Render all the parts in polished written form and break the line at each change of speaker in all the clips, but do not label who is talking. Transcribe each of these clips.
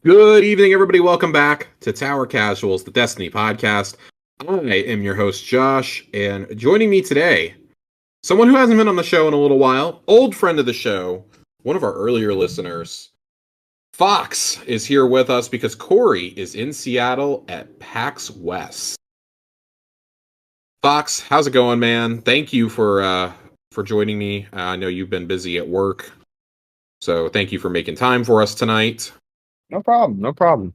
Good evening, everybody. Welcome back to Tower Casuals, the Destiny podcast. I am your host, Josh, and joining me today, someone who hasn't been on the show in a little while, old friend of the show, one of our earlier listeners, Fox, is here with us because Corey is in Seattle at PAX West. Fox, how's it going, man? Thank you for joining me. I know you've been busy at work, so thank you for making time for us tonight.
No problem. No problem.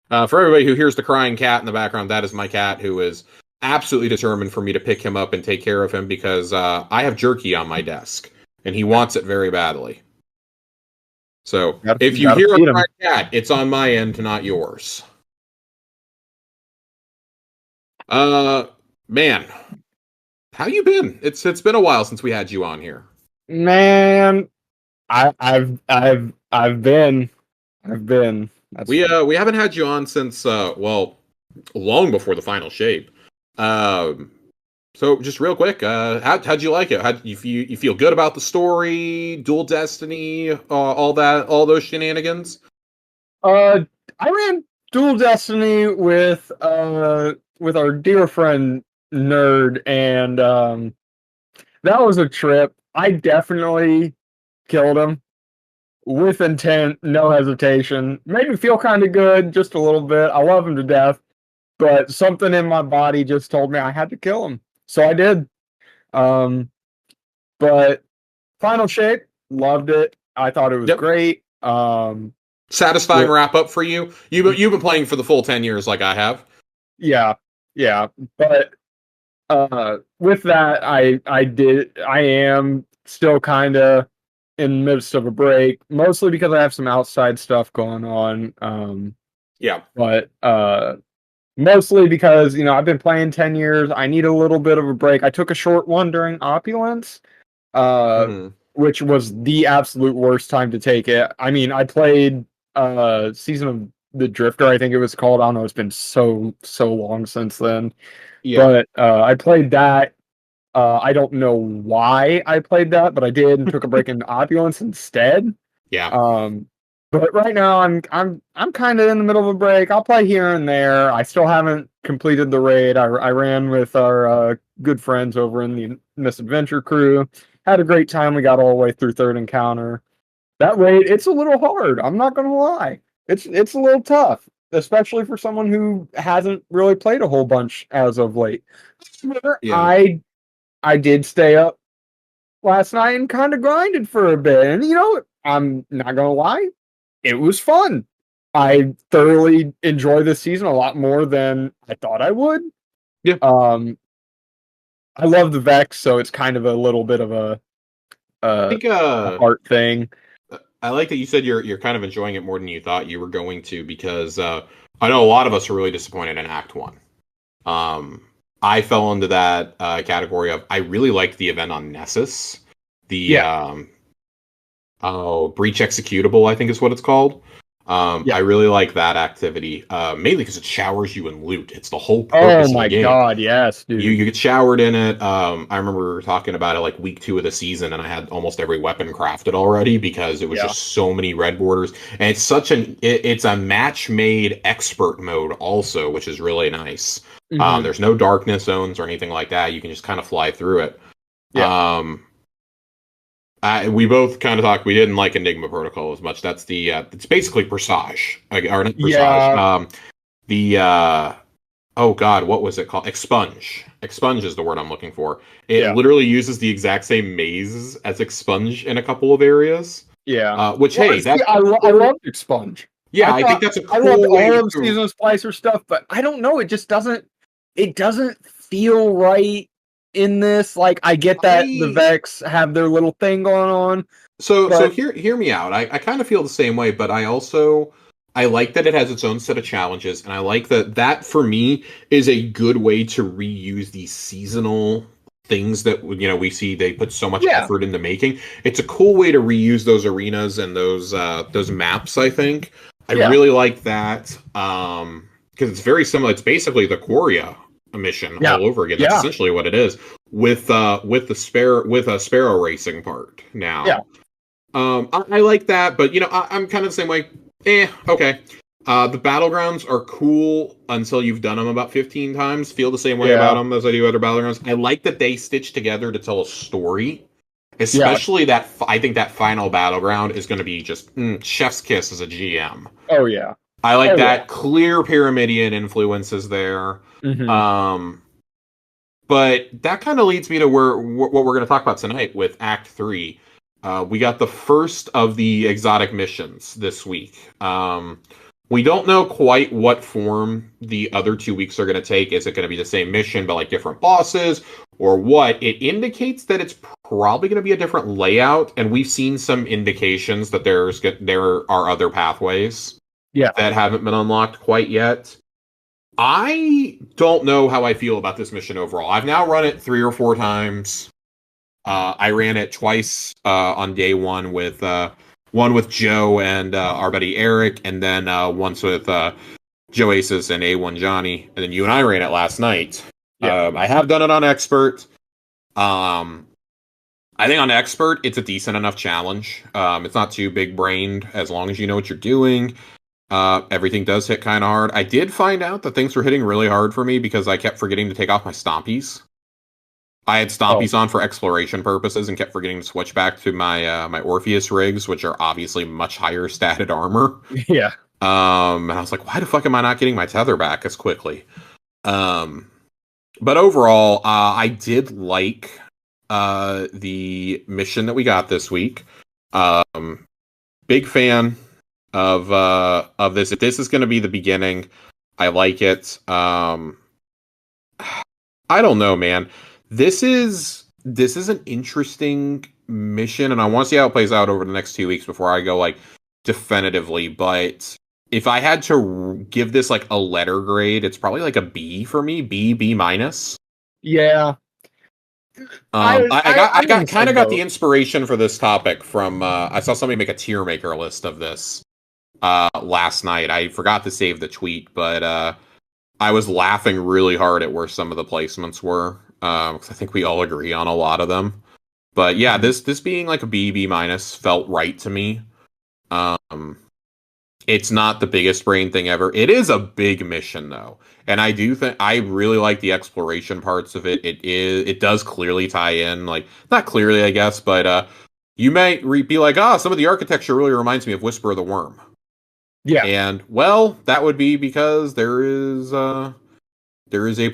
For everybody who hears the crying cat in the background, that is my cat who is absolutely determined for me to pick him up and take care of him because I have jerky on my desk and he wants it very badly. So if you hear a crying cat, it's on my end, not yours. Man, how you been? It's been a while since we had you on here.
Man, I've been.
We haven't had you on since long before the final shape. So just real quick, how'd you like it? How you feel good about the story, Dual Destiny, all those shenanigans?
I ran Dual Destiny with our dear friend Nerd, and that was a trip. I definitely killed him. With intent, no hesitation. Made me feel kind of good, just a little bit. I love him to death, but something in my body just told me I had to kill him, so I did. But final shape, loved it. I thought it was great.
Satisfying wrap up for you. You've been playing for the full 10 years, like I have.
Yeah. But with that, I am still kind of in the midst of a break, mostly because I have some outside stuff going on. But mostly because, I've been playing 10 years. I need a little bit of a break. I took a short one during Opulence, which was the absolute worst time to take it. I mean, I played Season of the Drifter, I think it was called. I don't know, it's been so long since then. But I played that. I don't know why I played that, but I did and took a break in Opulence instead. But right now I'm kind of in the middle of a break. I'll play here and there. I still haven't completed the raid. I ran with our good friends over in the Misadventure crew. Had a great time. We got all the way through third encounter. That raid, it's a little hard. I'm not gonna lie. It's a little tough, especially for someone who hasn't really played a whole bunch as of late. I did stay up last night and kind of grinded for a bit. And, I'm not going to lie, it was fun. I thoroughly enjoy this season a lot more than I thought I would. I love the Vex, so it's kind of a little bit of a heart thing.
I like that you said you're kind of enjoying it more than you thought you were going to, because I know a lot of us are really disappointed in Act 1. I fell into that category of I really liked the event on Nessus. Breach executable, I think is what it's called. I really like that activity, mainly because it showers you in loot. It's the whole purpose of the game. Oh my
god, yes, dude.
You get showered in it. I remember talking about it like week 2 of the season, and I had almost every weapon crafted already because it was just so many red borders. And it's it's a match-made expert mode also, which is really nice. There's no darkness zones or anything like that. You can just kind of fly through it. We both kind of talked. We didn't like Enigma Protocol as much. That's it's basically Presage, or not Presage. Oh god, what was it called? Expunge. Expunge is the word I'm looking for. It literally uses the exact same maze as Expunge in a couple of areas. Which
I love Expunge.
I think that's a cool
I love all of Season Splicer stuff, but I don't know. It just doesn't feel right in this. Like, I get that the Vex have their little thing going on.
So hear me out. I kind of feel the same way, but I like that it has its own set of challenges, and I like that for me is a good way to reuse these seasonal things that we see they put so much effort into making. It's a cool way to reuse those arenas and those maps, I think. I really like that because it's very similar. It's basically the Quoria mission all over again. That's essentially what it is with a sparrow racing part now. I like that, but I'm kind of the same way. Okay. The battlegrounds are cool until you've done them about 15 times. Feel the same way about
Yeah,
them as I do other battlegrounds. I like that they stitch together to tell a story.
yeah.
Especially I think that final battleground is going to be just chef's kiss as a GM.
Oh yeah.
I like
Oh yeah.
that clear Pyramidian influences there.
Hmm.
Um, but that kind of leads me to what we're going to talk about tonight with Act 3. We got the first of the exotic missions this week. We don't know quite what form the other 2 weeks are going to take. Is it going to be the same mission, but like different bosses, or what? It indicates that it's probably going to be a different layout, and we've seen some indications that there are other pathways
Yeah.
that haven't been unlocked quite yet. I don't know how I feel about this mission overall. I've now run it 3 or 4 times. I ran it twice on day one with Joe and our buddy Eric, and then once with Joe Aces and A1 Johnny, and then you and I ran it last night.
Yeah.
I have done it on Expert. I think on Expert, it's a decent enough challenge. It's not too big brained as long as you know what you're doing. Everything does hit kind of hard. I did find out that things were hitting really hard for me because I kept forgetting to take off my stompies. I had
Oh
stompies on for exploration purposes and kept forgetting to switch back to my my Orpheus rigs, which are obviously much higher statted armor.
yeah.
And I was like, why the fuck am I not getting my tether back as quickly? Um, but overall, I did like the mission that we got this week. Big fan of this. If this is going to be the beginning, I like it. I don't know, man. This is an interesting mission, and I want to see how it plays out over the next 2 weeks before I go like definitively. But if I had to give this like a letter grade, it's probably like a B for me, B minus.
Yeah.
I
I'm gonna
got
say
kind of got the
both.
inspiration for this topic from I saw somebody make a tier maker list of this last night. I forgot to save the tweet, but I was laughing really hard at where some of the placements were because I think we all agree on a lot of them. But yeah,
Mhm.
this being like a B minus felt right to me. Um, it's not the biggest brain thing ever. It is a big mission though, and I do think I really like the exploration parts of it. It does clearly tie in, like not clearly, I guess, but you might be like, some of the architecture really reminds me of Whisper of the Worm.
Yeah.
And well, that would be because there is a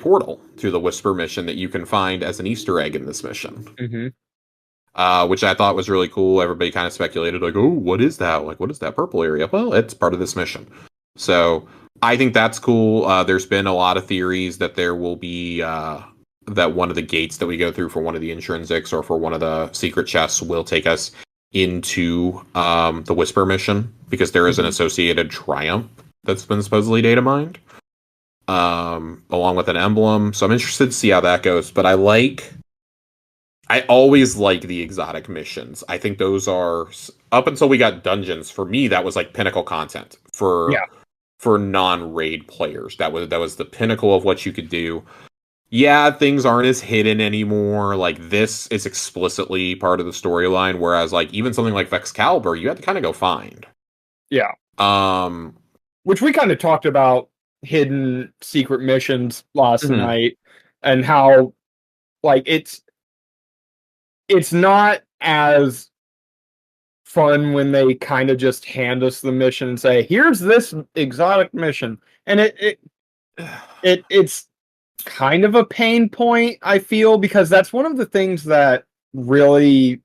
portal to the Whisper mission that you can find as an Easter egg in this mission,
Hmm.
which I thought was really cool. Everybody kind of speculated, like, "Oh, what is that? Like, what is that purple area?" Well, it's part of this mission, so I think that's cool. There's been a lot of theories that there will be that one of the gates that we go through for one of the intrinsics or for one of the secret chests will take us into the Whisper mission because there is an
Hmm.
associated triumph that's been supposedly data mined, along with an emblem. So I'm interested to see how that goes. But I always like the exotic missions. I think those are up until we got dungeons. For me, that was like pinnacle content
Yeah.
for non-raid players. That was the pinnacle of what you could do. Yeah, things aren't as hidden anymore. Like this is explicitly part of the storyline, whereas like even something like Vexcalibur, you had to kind of go find.
Yeah.
Um,
Which we kind of talked about hidden secret missions last
mhm.
night and how like it's not as fun when they kind of just hand us the mission and say, "Here's this exotic mission," and it's kind of a pain point. I feel because that's one of the things that really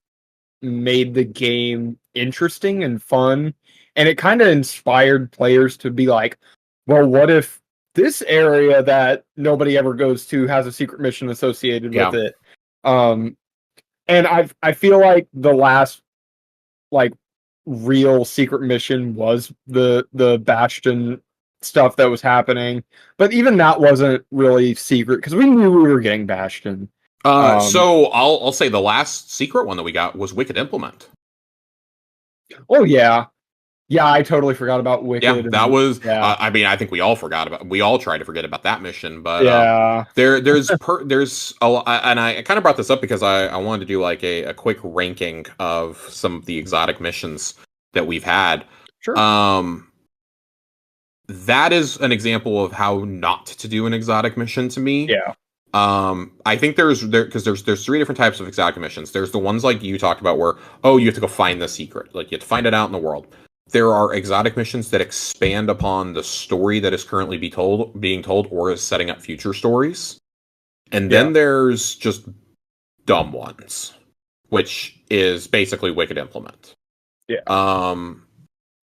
made the game interesting and fun, and it kind of inspired players to be like, "Well, what if this area that nobody ever goes to has a secret mission associated with
Yeah.
it?" Um, and I feel like the last like real secret mission was the Bastion stuff that was happening, but even that wasn't really secret because we knew we were getting Bastion. Um,
So I'll say the last secret one that we got was Wicked Implement.
oh yeah, yeah, I totally forgot about
Yeah,
Wicked
that
and
was.
yeah,
I mean, I think we all forgot about. We all tried to forget about that mission, but
yeah,
there's a lot, and I kind of brought this up because I wanted to do like a quick ranking of some of the exotic missions that we've had.
sure.
that is an example of how not to do an exotic mission to me.
Yeah.
I think there's 3 different types of exotic missions. There's the ones like you talked about where, oh, you have to go find the secret. Like you have to find it out in the world. There are exotic missions that expand upon the story that is currently being told or is setting up future stories. And then there's just dumb ones, which is basically Wicked Implement.
Yeah.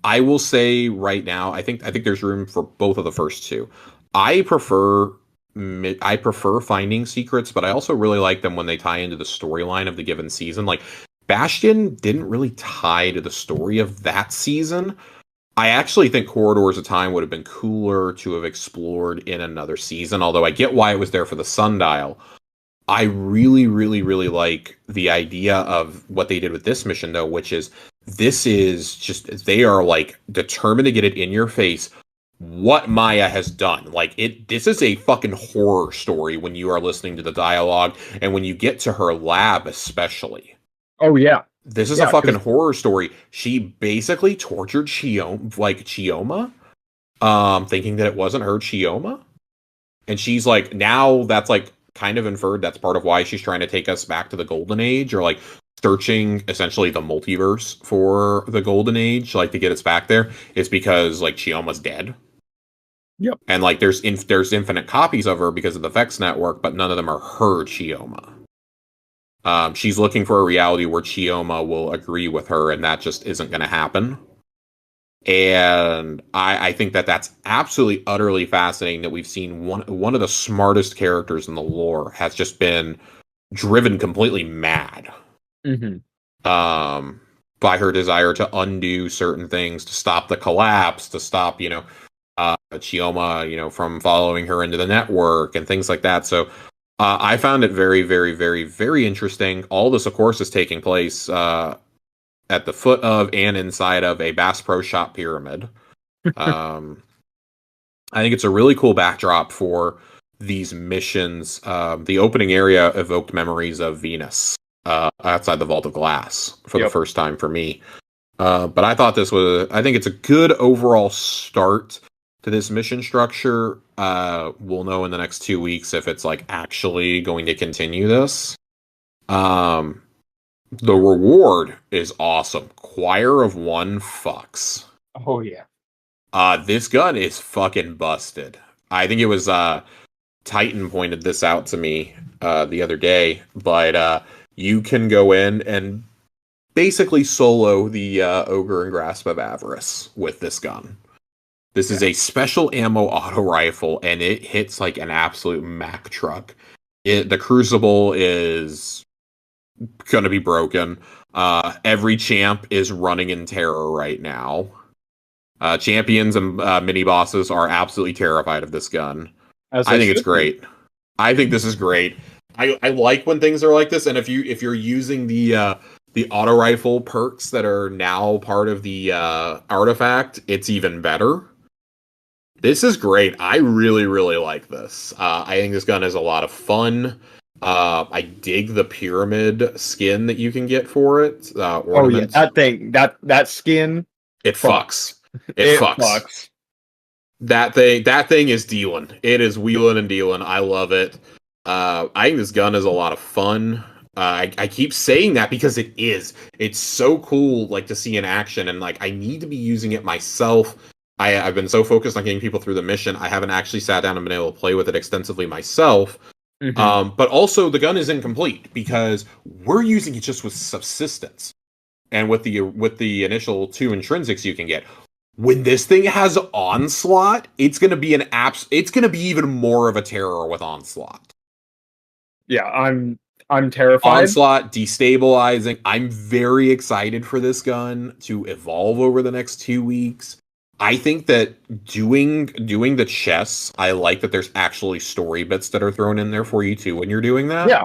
I will say right now, I think there's room for both of the first two. I prefer finding secrets, but I also really like them when they tie into the storyline of the given season. Like Bastion didn't really tie to the story of that season. I actually think Corridors of Time would have been cooler to have explored in another season, although I get why it was there for the Sundial. I really, really, really like the idea of what they did with this mission, though, which is this is just, they are like determined to get it in your face what Maya has done. Like this is a fucking horror story when you are listening to the dialogue and when you get to her lab, especially.
Oh yeah.
This is a fucking horror story. She basically tortured Chioma, thinking that it wasn't her Chioma. And she's like, now that's like kind of inferred that's part of why she's trying to take us back to the Golden Age, or like searching essentially the multiverse for the Golden Age, like to get us back there. It's because like Chioma's dead.
Yep.
And like there's infinite copies of her because of the Vex network, but none of them are her Chioma. She's looking for a reality where Chioma will agree with her, and that just isn't going to happen. And I think that's absolutely utterly fascinating that we've seen one of the smartest characters in the lore has just been driven completely mad.
Mm-hmm.
By her desire to undo certain things, to stop the collapse, to stop, Chioma, from following her into the network and things like that. So I found it very, very, very, very interesting. All this, of course, is taking place at the foot of and inside of a Bass Pro Shop pyramid. I think it's a really cool backdrop for these missions. The opening area evoked memories of Venus outside the Vault of Glass for the first time for me. But I think it's a good overall start to this mission structure. We'll know in the next 2 weeks if it's like actually going to continue this. The reward is awesome. Choir of One fucks.
Oh yeah.
This gun is fucking busted. I think it was Titan pointed this out to me the other day, but you can go in and basically solo the Ogre and Grasp of Avarice with this gun. This is a special ammo auto rifle, and it hits like an absolute Mack truck. The Crucible is going to be broken. Every champ is running in terror right now. Champions and mini bosses are absolutely terrified of this gun. I think it's great. I think this is great. I like when things are like this, and if you're using the auto rifle perks that are now part of the artifact, it's even better. This is great. I really, really like this. I think this gun is a lot of fun. I dig the pyramid skin that you can get for it. Ornaments.
Oh yeah, that skin.
It fucks. It fucks. That thing is dealing. It is wheeling and dealing. I love it. I think this gun is a lot of fun. I keep saying that because it is. It's so cool, like to see in action, and like I need to be using it myself. I've been so focused on getting people through the mission, I haven't actually sat down and been able to play with it extensively myself. Mm-hmm. But also, the gun is incomplete because we're using it just with subsistence and with the initial 2 intrinsics you can get. When this thing has Onslaught, it's going to be it's going to be even more of a terror with Onslaught.
Yeah, I'm terrified.
Onslaught, destabilizing. I'm very excited for this gun to evolve over the next 2 weeks. I think that doing the chests, I like that there's actually story bits that are thrown in there for you too when you're doing that.
Yeah.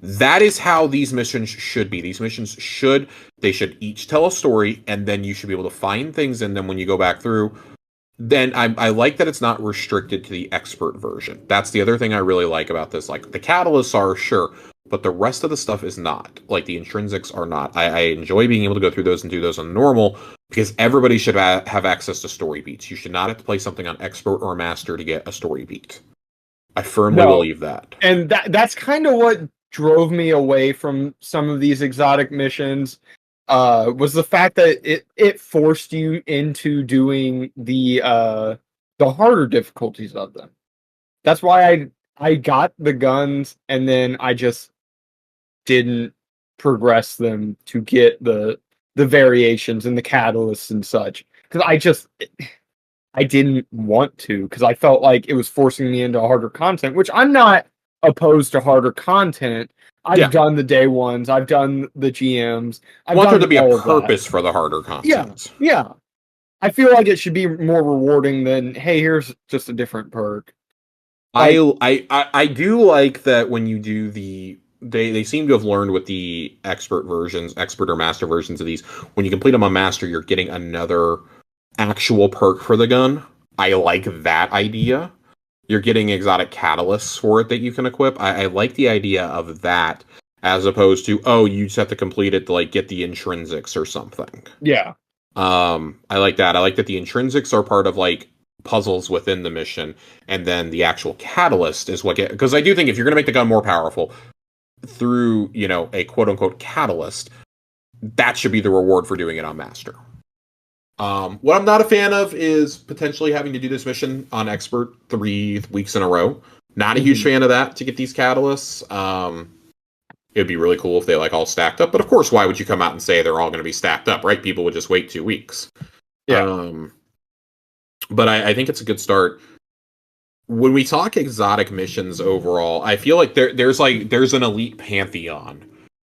That is how these missions should be. These missions should each tell a story, and then you should be able to find things in them when you go back through. Then I like that it's not restricted to the expert version. That's the other thing I really like about this. Like the catalysts are, sure, but the rest of the stuff is not. Like, the intrinsics are not. I enjoy being able to go through those and do those on normal, because everybody should have access to story beats. You should not have to play something on expert or master to get a story beat. I firmly believe that.
And that's kind of what drove me away from some of these exotic missions, was the fact that it forced you into doing the harder difficulties of them. That's why I got the guns, and then I just didn't progress them to get the variations and the catalysts and such, because I didn't want to, because I felt like it was forcing me into harder content, which I'm not opposed to harder content. I've done the day ones, I've done the GMs. I
want there to be a purpose for the harder content.
Yeah. I feel like it should be more rewarding than, hey, here's just a different perk.
I do like that when you do they seem to have learned with the expert or master versions of these. When you complete them on master, you're getting another actual perk for the gun. I like that idea. You're getting exotic catalysts for it that you can equip. I like the idea of that, as opposed to, oh, you just have to complete it to like get the intrinsics or something.
Yeah.
I like that. I like that the intrinsics are part of like puzzles within the mission, and then the actual catalyst is what because I do think if you're gonna make the gun more powerful through, a quote unquote catalyst, that should be the reward for doing it on master. What I'm not a fan of is potentially having to do this mission on expert 3 weeks in a row. Not a huge fan of that to get these catalysts. It'd be really cool if they like all stacked up, but of course, why would you come out and say they're all going to be stacked up, right? People would just wait 2 weeks.
Yeah.
But I think it's a good start. When we talk exotic missions overall, I feel like there's an elite pantheon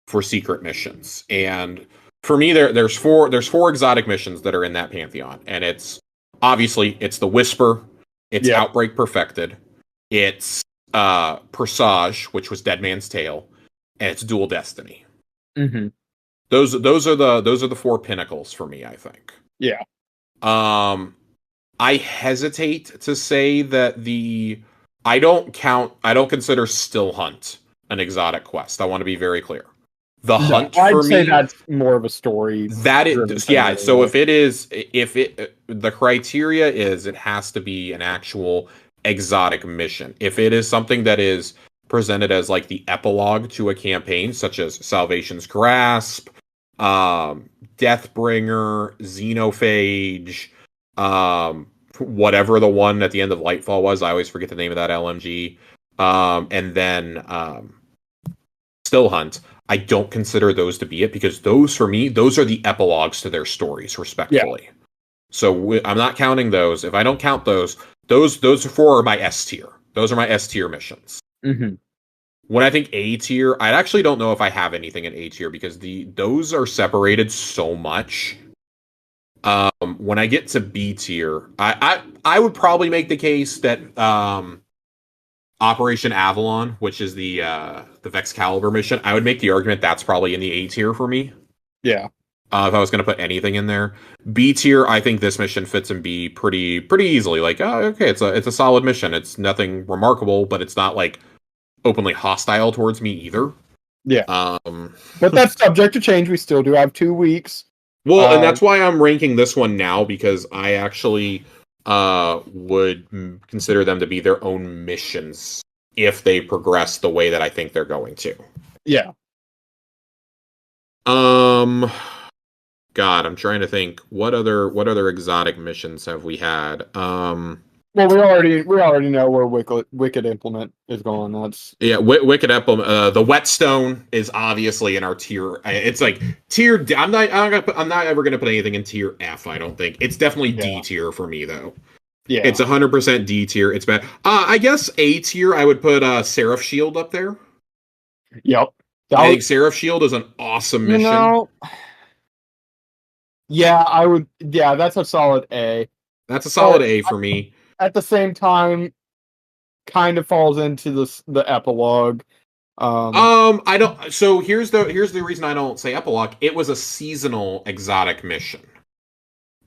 for secret missions, and for me, there's four exotic missions that are in that pantheon, and it's the Whisper, it's Outbreak Perfected, it's Presage, which was Dead Man's Tale, and it's Dual Destiny.
Mm-hmm.
Those are the 4 pinnacles for me, I think.
Yeah.
I hesitate to say that I don't consider Still Hunt an exotic quest. I want to be very clear. The hunt for me, I'd say
that's more of a story.
That is, yeah. So if the criteria is it has to be an actual exotic mission. If it is something that is presented as like the epilogue to a campaign, such as Salvation's Grasp, Deathbringer, Xenophage, whatever the one at the end of Lightfall was, I always forget the name of that LMG, and then Still Hunt, I don't consider those to be it, because those, for me, those are the epilogues to their stories, respectfully. Yeah. So I'm not counting those. If I don't count those 4 are my S tier. Those are my S tier missions.
Mm-hmm.
When I think A tier, I actually don't know if I have anything in A tier, because those are separated so much. When I get to B tier, I would probably make the case that Operation Avalon, which is the Vexcalibur mission, I would make the argument that's probably in the A tier for me.
Yeah.
If I was going to put anything in there. B tier, I think this mission fits in B pretty easily. Like, oh, okay, it's a solid mission. It's nothing remarkable, but it's not like openly hostile towards me either.
Yeah. But that's subject to change. We still do have 2 weeks.
Well, and that's why I'm ranking this one now, because I actually would consider them to be their own missions if they progress the way that I think they're going to.
Yeah.
God, I'm trying to think what other exotic missions have we had?
Well, we already know where Wicked Implement is going. That's
Wicked Implement. The Whetstone is obviously in our tier. It's like tier. I'm not ever gonna put anything in tier F. I don't think it's definitely D tier for me though.
Yeah,
it's 100% D tier. It's bad. I guess A tier. I would put Seraph Shield up there.
Yep.
I think Seraph Shield is an awesome mission.
Yeah, I would. Yeah, that's a solid A.
That's a solid A for me.
At the same time, kind of falls into the epilogue.
I don't. So here's the reason I don't say epilogue. It was a seasonal exotic mission.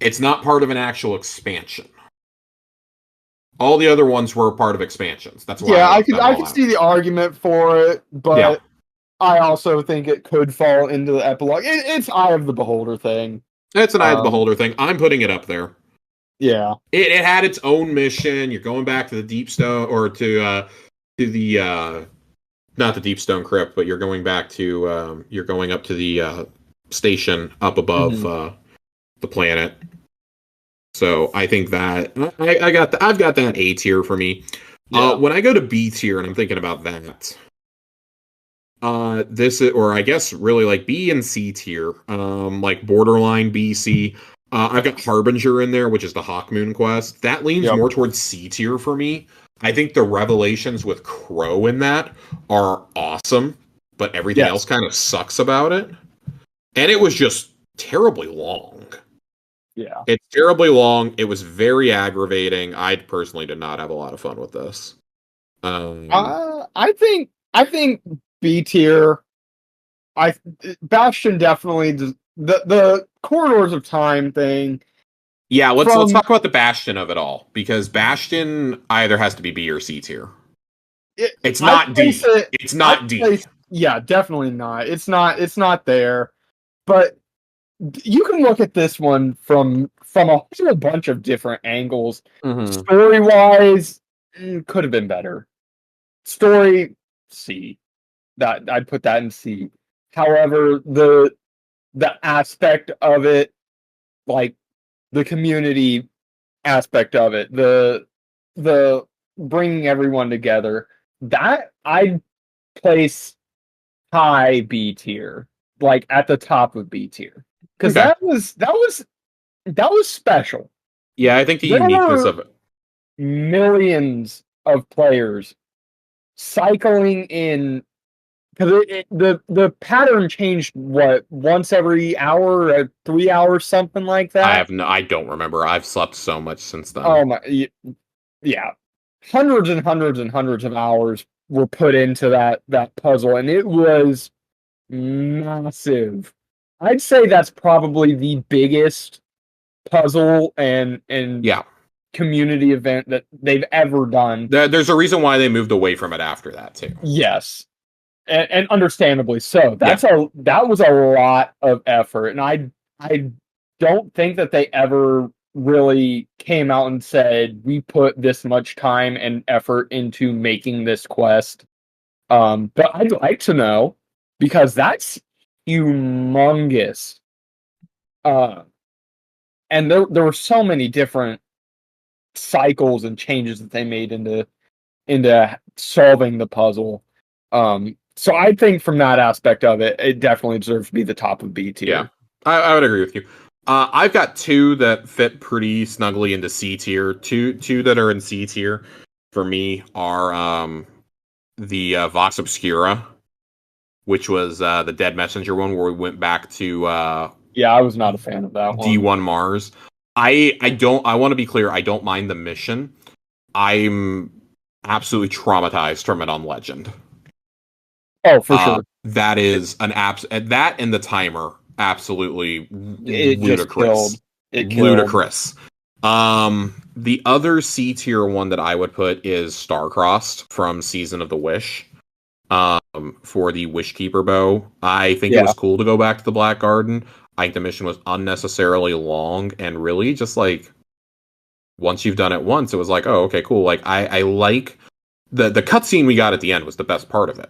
It's not part of an actual expansion. All the other ones were part of expansions. That's why.
Yeah, I could see the argument for it, but I also think it could fall into the epilogue. It's eye of the beholder thing.
It's an eye of the beholder thing. I'm putting it up there.
Yeah.
It had its own mission. You're going back to the Deep Stone, or to the not the Deep Stone Crypt, but you're going back to you're going up to the station up above the planet. So I think that I've got that A tier for me.
Yeah.
When I go to B tier and I'm thinking about that, this is, or I guess really like B and C tier, like borderline B, C. I've got Harbinger in there, which is the Hawkmoon quest. That leans more towards C tier for me. I think the revelations with Crow in that are awesome, but everything else kind of sucks about it. And it was just terribly long.
Yeah.
It's terribly long. It was very aggravating. I personally did not have a lot of fun with this.
I think B tier. Bastion definitely does, the Corridors of Time thing.
Yeah, let's talk about the Bastion of it all, because Bastion either has to be B or C tier. It's not D. It's not D.
Yeah, definitely not. It's not there. But you can look at this one from a whole bunch of different angles. Story wise, could have been better. Story C. That I'd put that in C. However, the aspect of it, like the community aspect of it, the bringing everyone together, that I'd place high B tier, like at the top of B tier, because that was special.
Yeah, I think the uniqueness of it.
Millions of players cycling in, because the pattern changed once every hour, 3 hours, something like that.
I don't remember. I've slept so much since then.
Oh my, yeah, hundreds and hundreds and hundreds of hours were put into that puzzle, and it was massive. I'd say that's probably the biggest puzzle and community event that they've ever done.
There's a reason why they moved away from it after that too.
Yes. And understandably so. That was a lot of effort, and I don't think that they ever really came out and said we put this much time and effort into making this quest. But I'd like to know, because that's humongous. And there were so many different cycles and changes that they made into solving the puzzle. So I think from that aspect of it, it definitely deserves to be the top of B tier.
Yeah, I would agree with you. I've got two that fit pretty snugly into C tier. Two that are in C tier for me are the Vox Obscura, which was the Dead Messenger one, where we went back to
I was not a fan of that one.
D1 Mars. I want to be clear, I don't mind the mission. I'm absolutely traumatized from it on Legend.
Oh, for sure.
That is that and the timer, absolutely ludicrous. Ludicrous. The other C tier one that I would put is Starcrossed from Season of the Wish. For the Wishkeeper bow. I think it was cool to go back to the Black Garden. I think the mission was unnecessarily long, and really just like once you've done it once, it was like, oh, okay, cool. Like I like the cutscene we got at the end was the best part of it.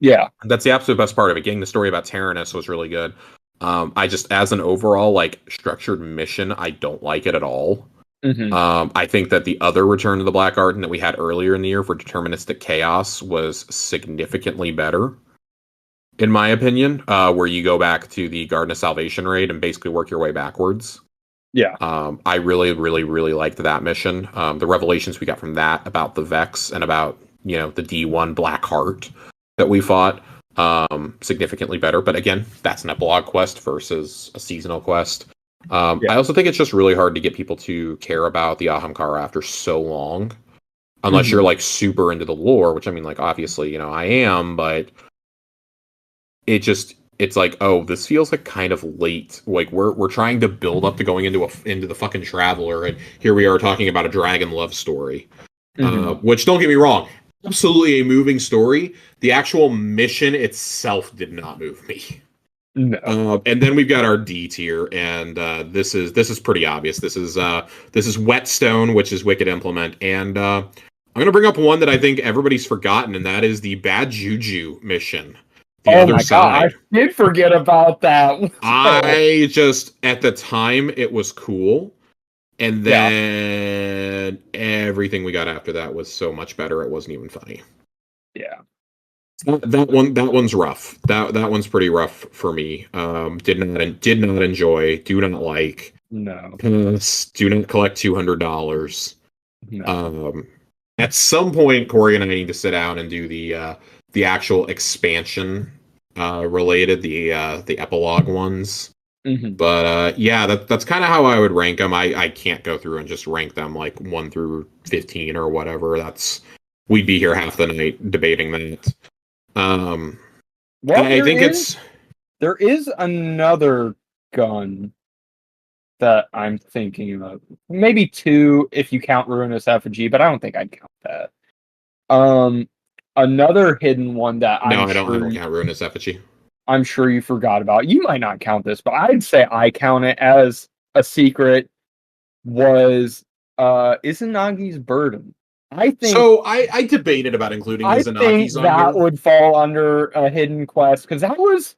Yeah.
That's the absolute best part of it. Getting the story about Tyrannus was really good. I just, as an overall like structured mission, I don't like it at all. I think that the other Return to the Black Garden that we had earlier in the year for Deterministic Chaos was significantly better, in my opinion, where you go back to the Garden of Salvation raid and basically work your way backwards.
Yeah.
I really, really, really liked that mission. The revelations we got from that about the Vex and about, the D1 Black Heart that we fought, significantly better. But again, that's an epilogue quest versus a seasonal quest. I also think it's just really hard to get people to care about the Ahamkara after so long, unless you're like super into the lore, which I mean, like, obviously, I am, but it's like, oh, this feels like kind of late. Like we're trying to build up to going into the fucking Traveler, and here we are talking about a dragon love story. Which, don't get me wrong, absolutely a moving story. The actual mission itself did not move me.
No.
And then we've got our D tier, and this is pretty obvious. This is Whetstone, which is Wicked Implement, and I'm gonna bring up one that I think everybody's forgotten, and that is the Bad Juju mission. The other side.
God, I did forget about that.
I just at the time it was cool, and then everything we got after that was so much better. It wasn't even funny.
Yeah.
That one's rough. That one's pretty rough for me. Did not enjoy. Do not like.
No.
Do not collect $200.
No.
At some point, Corey and I need to sit down and do the actual expansion related, the epilogue ones.
Mm-hmm.
But yeah, that's kind of how I would rank them. I can't go through and just rank them like 1 through 15 or whatever. We'd be here half the night debating that. Well, I think
there is another gun that I'm thinking of. Maybe 2 if you count Ruinous Effigy, but I don't think I'd count that. Another hidden one that
I don't count Ruinous Effigy.
I'm sure you forgot about. You might not count this, but I'd say I count it as a secret. Was Izanagi's Burden. I think
so. I debated about including Izanagi's on
that
here.
would fall under a hidden quest because that was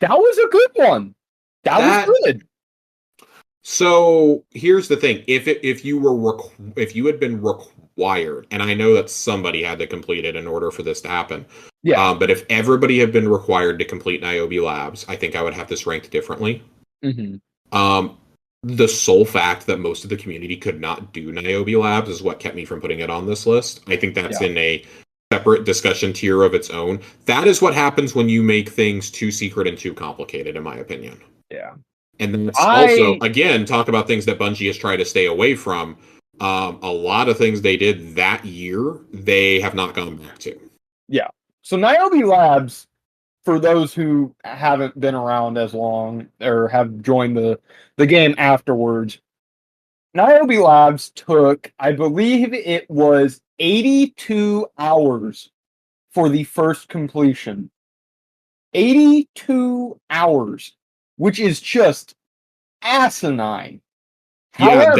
a good one. That was good.
So here's the thing: if you had been required, and I know that somebody had to complete it in order for this to happen.
Yeah.
But if everybody had been required to complete Niobe Labs, I think I would have this ranked differently.
Mm-hmm.
The sole fact that most of the community could not do Niobe Labs is what kept me from putting it on this list. I think that's in a separate discussion tier of its own. That is what happens when you make things too secret and too complicated, in my opinion.
Yeah.
And that's also, again, talk about things that Bungie has tried to stay away from. A lot of things they did that year, they have not gone back to.
Yeah. So Niobe Labs, for those who haven't been around as long or have joined the game afterwards, Niobe Labs took, I believe it was 82 hours for the first completion. 82 hours, which is just asinine.
Yeah, however,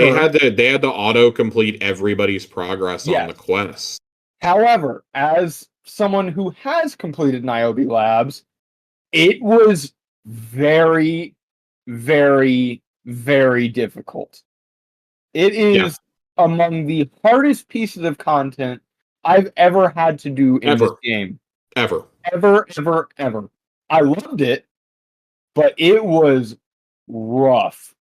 they had to auto complete everybody's progress on the quest.
However, as someone who has completed Niobe Labs, it was very, very, very difficult. It is among the hardest pieces of content I've ever had to do in this game. Ever. I loved it, but it was rough.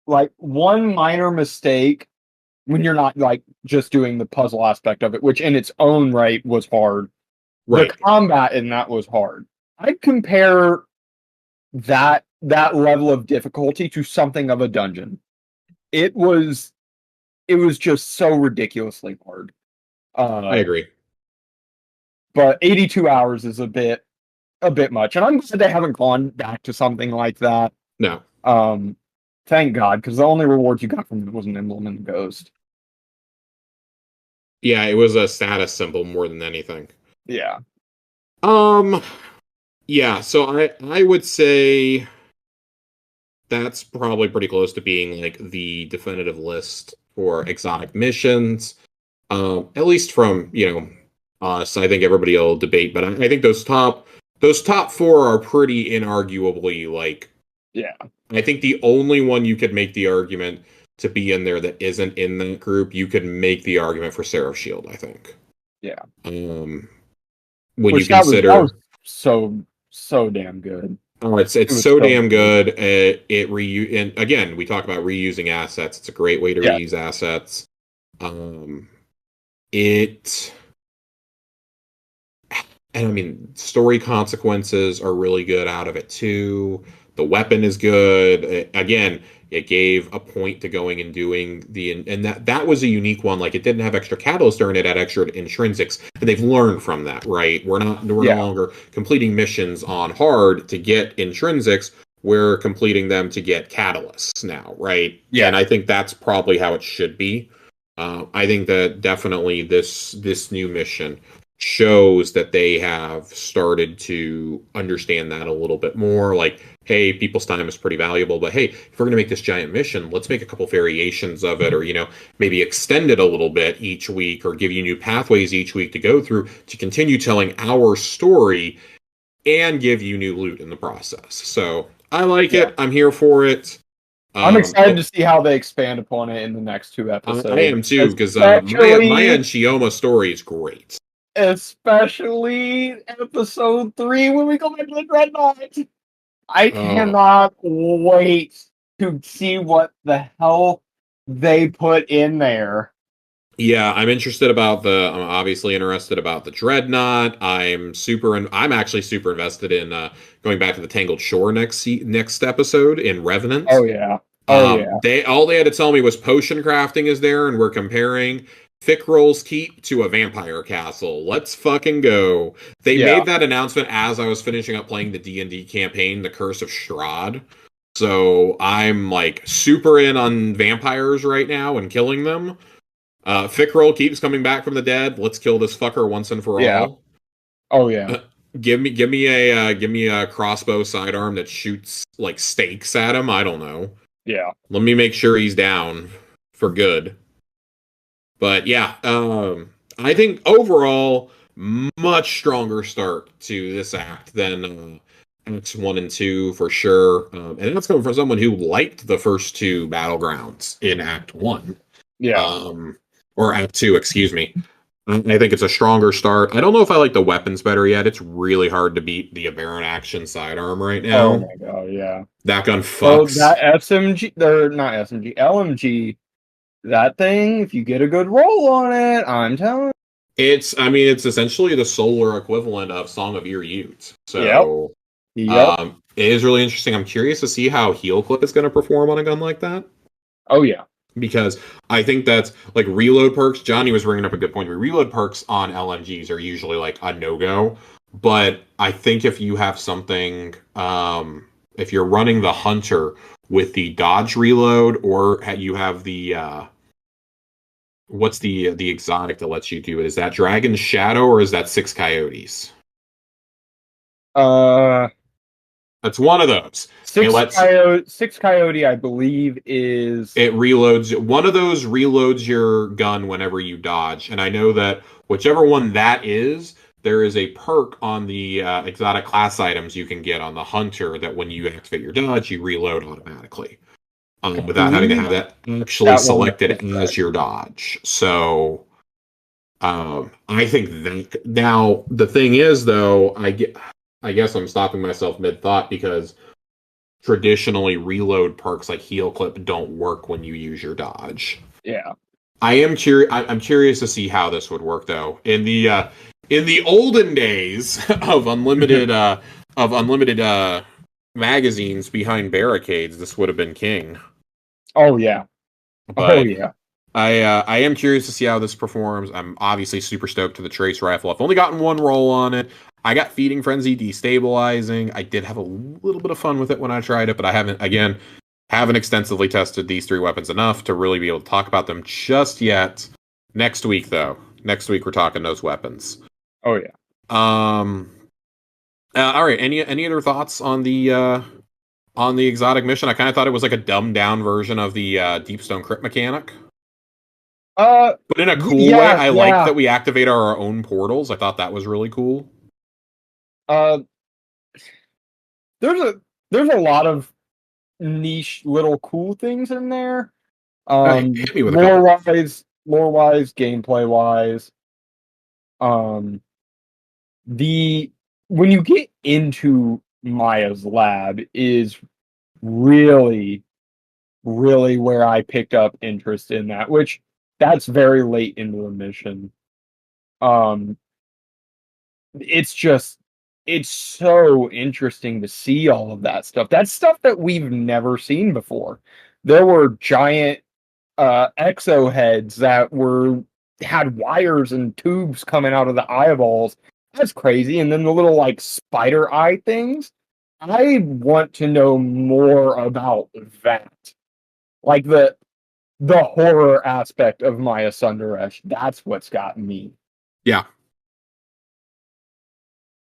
Like, one minor mistake when you're not like just doing the puzzle aspect of it, which in its own right was hard. Right. The combat in that was hard. I'd compare that level of difficulty to something of a dungeon. It was just so ridiculously hard.
I agree.
But 82 hours is a bit much, and I'm glad they haven't gone back to something like that.
No.
Thank God, because the only reward you got from it was an emblem and a ghost.
Yeah, it was a status symbol more than anything.
Yeah.
Yeah, so I would say that's probably pretty close to being like the definitive list for exotic missions. At least from, us. I think everybody will debate, but I think those top 4 are pretty inarguably like.
Yeah.
I think the only one you could make the argument to be in there that isn't in that group, you could make the argument for Seraph Shield, I think.
Yeah.
When you consider
that was so damn good.
Oh, it's so damn good. And again, we talk about reusing assets. It's a great way to reuse assets. And I mean, story consequences are really good out of it too. The weapon is good. Again, it gave a point to going and doing and that was a unique one. Like, it didn't have extra catalyst or it had extra intrinsics, and they've learned from that, right? We're no longer completing missions on hard to get intrinsics. We're completing them to get catalysts now, right? Yeah. And I think that's probably how it should be. I think that definitely this new mission shows that they have started to understand that a little bit more. Like, hey, people's time is pretty valuable, but hey, if we're going to make this giant mission, let's make a couple variations of it, or maybe extend it a little bit each week, or give you new pathways each week to go through to continue telling our story and give you new loot in the process. So I like
Yeah.
it. I'm here for it.
I'm excited to
Oh,
see how they expand upon it in the next two
I
episodes.
am too, because Maya
Especially
and Shioma's story is great.
especially episode 3 when we go back to the Dreadnought. I
Uh,
cannot wait to see what the hell they put in there.
yeah, I'm obviously interested about the Dreadnought. I'm actually super invested in going back to the Tangled Shore next episode in
Oh
Revenant.
yeah. Oh yeah.
They had to tell me was potion crafting is there, and we're comparing Fickrell's Keep to a vampire castle. Let's fucking go. They
Yeah.
made that announcement as I was finishing up playing the D&D campaign, The Curse of Strahd. So I'm like super in on vampires right now and killing them. Fickrell keeps coming back from the dead. Let's kill this fucker once and for
Yeah.
all.
Oh yeah.
Give me a crossbow sidearm that shoots like stakes at him. I don't know.
Yeah.
Let me make sure he's down for good. But yeah, I think overall much stronger start to this act than Acts 1 and 2 for sure. And that's coming from someone who liked the first two battlegrounds in Act 1.
Yeah.
Or Act 2, excuse me. I think it's a stronger start. I don't know if I like the weapons better yet. It's really hard to beat the Aberrant Action sidearm right
Oh
now.
my god, yeah.
That gun
Oh,
fucks.
that SMG, or not SMG, LMG, that thing, if you get a good roll on it, I'm telling
It's essentially the solar equivalent of Song of Ear Ute.
you. Yep.
So
Yep.
it is really interesting. I'm curious to see how Heel Clip is going to perform on a gun like that.
Oh yeah.
Because I think that's like reload perks. Johnny was bringing up a good point. Reload perks on LMGs are usually like a no go. But I think if you have something, if you're running the Hunter with the dodge reload, or you have the what's the exotic that lets you do it? Is that Dragon's Shadow or is that Six Coyotes?
Uh,
That's one of those.
Six Coyote, I believe, is
It reloads one of those reloads your gun whenever you dodge, and I know that whichever one that is, there is a perk on the exotic class items you can get on the Hunter that when you activate your dodge, you reload automatically,
I
without having to
believe
have that actually
that one
selected
is
as your dodge. So I think that now the thing is though, I guess I'm stopping myself mid thought because traditionally reload perks like heal clip don't work when you use your dodge.
yeah.
I'm curious to see how this would work though. In the olden days of unlimited magazines behind barricades, this would have been king.
Oh yeah. Oh
But
yeah.
I am curious to see how this performs. I'm obviously super stoked to the trace rifle. I've only gotten one roll on it. I got feeding frenzy destabilizing. I did have a little bit of fun with it when I tried it, but I haven't extensively tested these three weapons enough to really be able to talk about them just yet. Next week though. Next week we're talking those weapons.
Oh yeah.
Um all right, any other thoughts on the exotic mission? I kind of thought it was like a dumbed down version of the Deepstone crit mechanic. But in a cool way,
Yeah,
I like
yeah.
that we activate our own portals. I thought that was really cool.
Uh, there's a lot of niche little cool things in there.
Hit me with a couple.
Lore wise, gameplay wise. Um, the when you get into Maya's lab is really, really where I picked up interest in that, which that's very late into the mission. Um, it's just it's so interesting to see all of that stuff. That's stuff that we've never seen before. There were giant exo heads that were had wires and tubes coming out of the eyeballs. That's crazy. And then the little like spider eye things. I want to know more about that. Like the horror aspect of Maya Sunderesh. That's what's gotten me.
Yeah.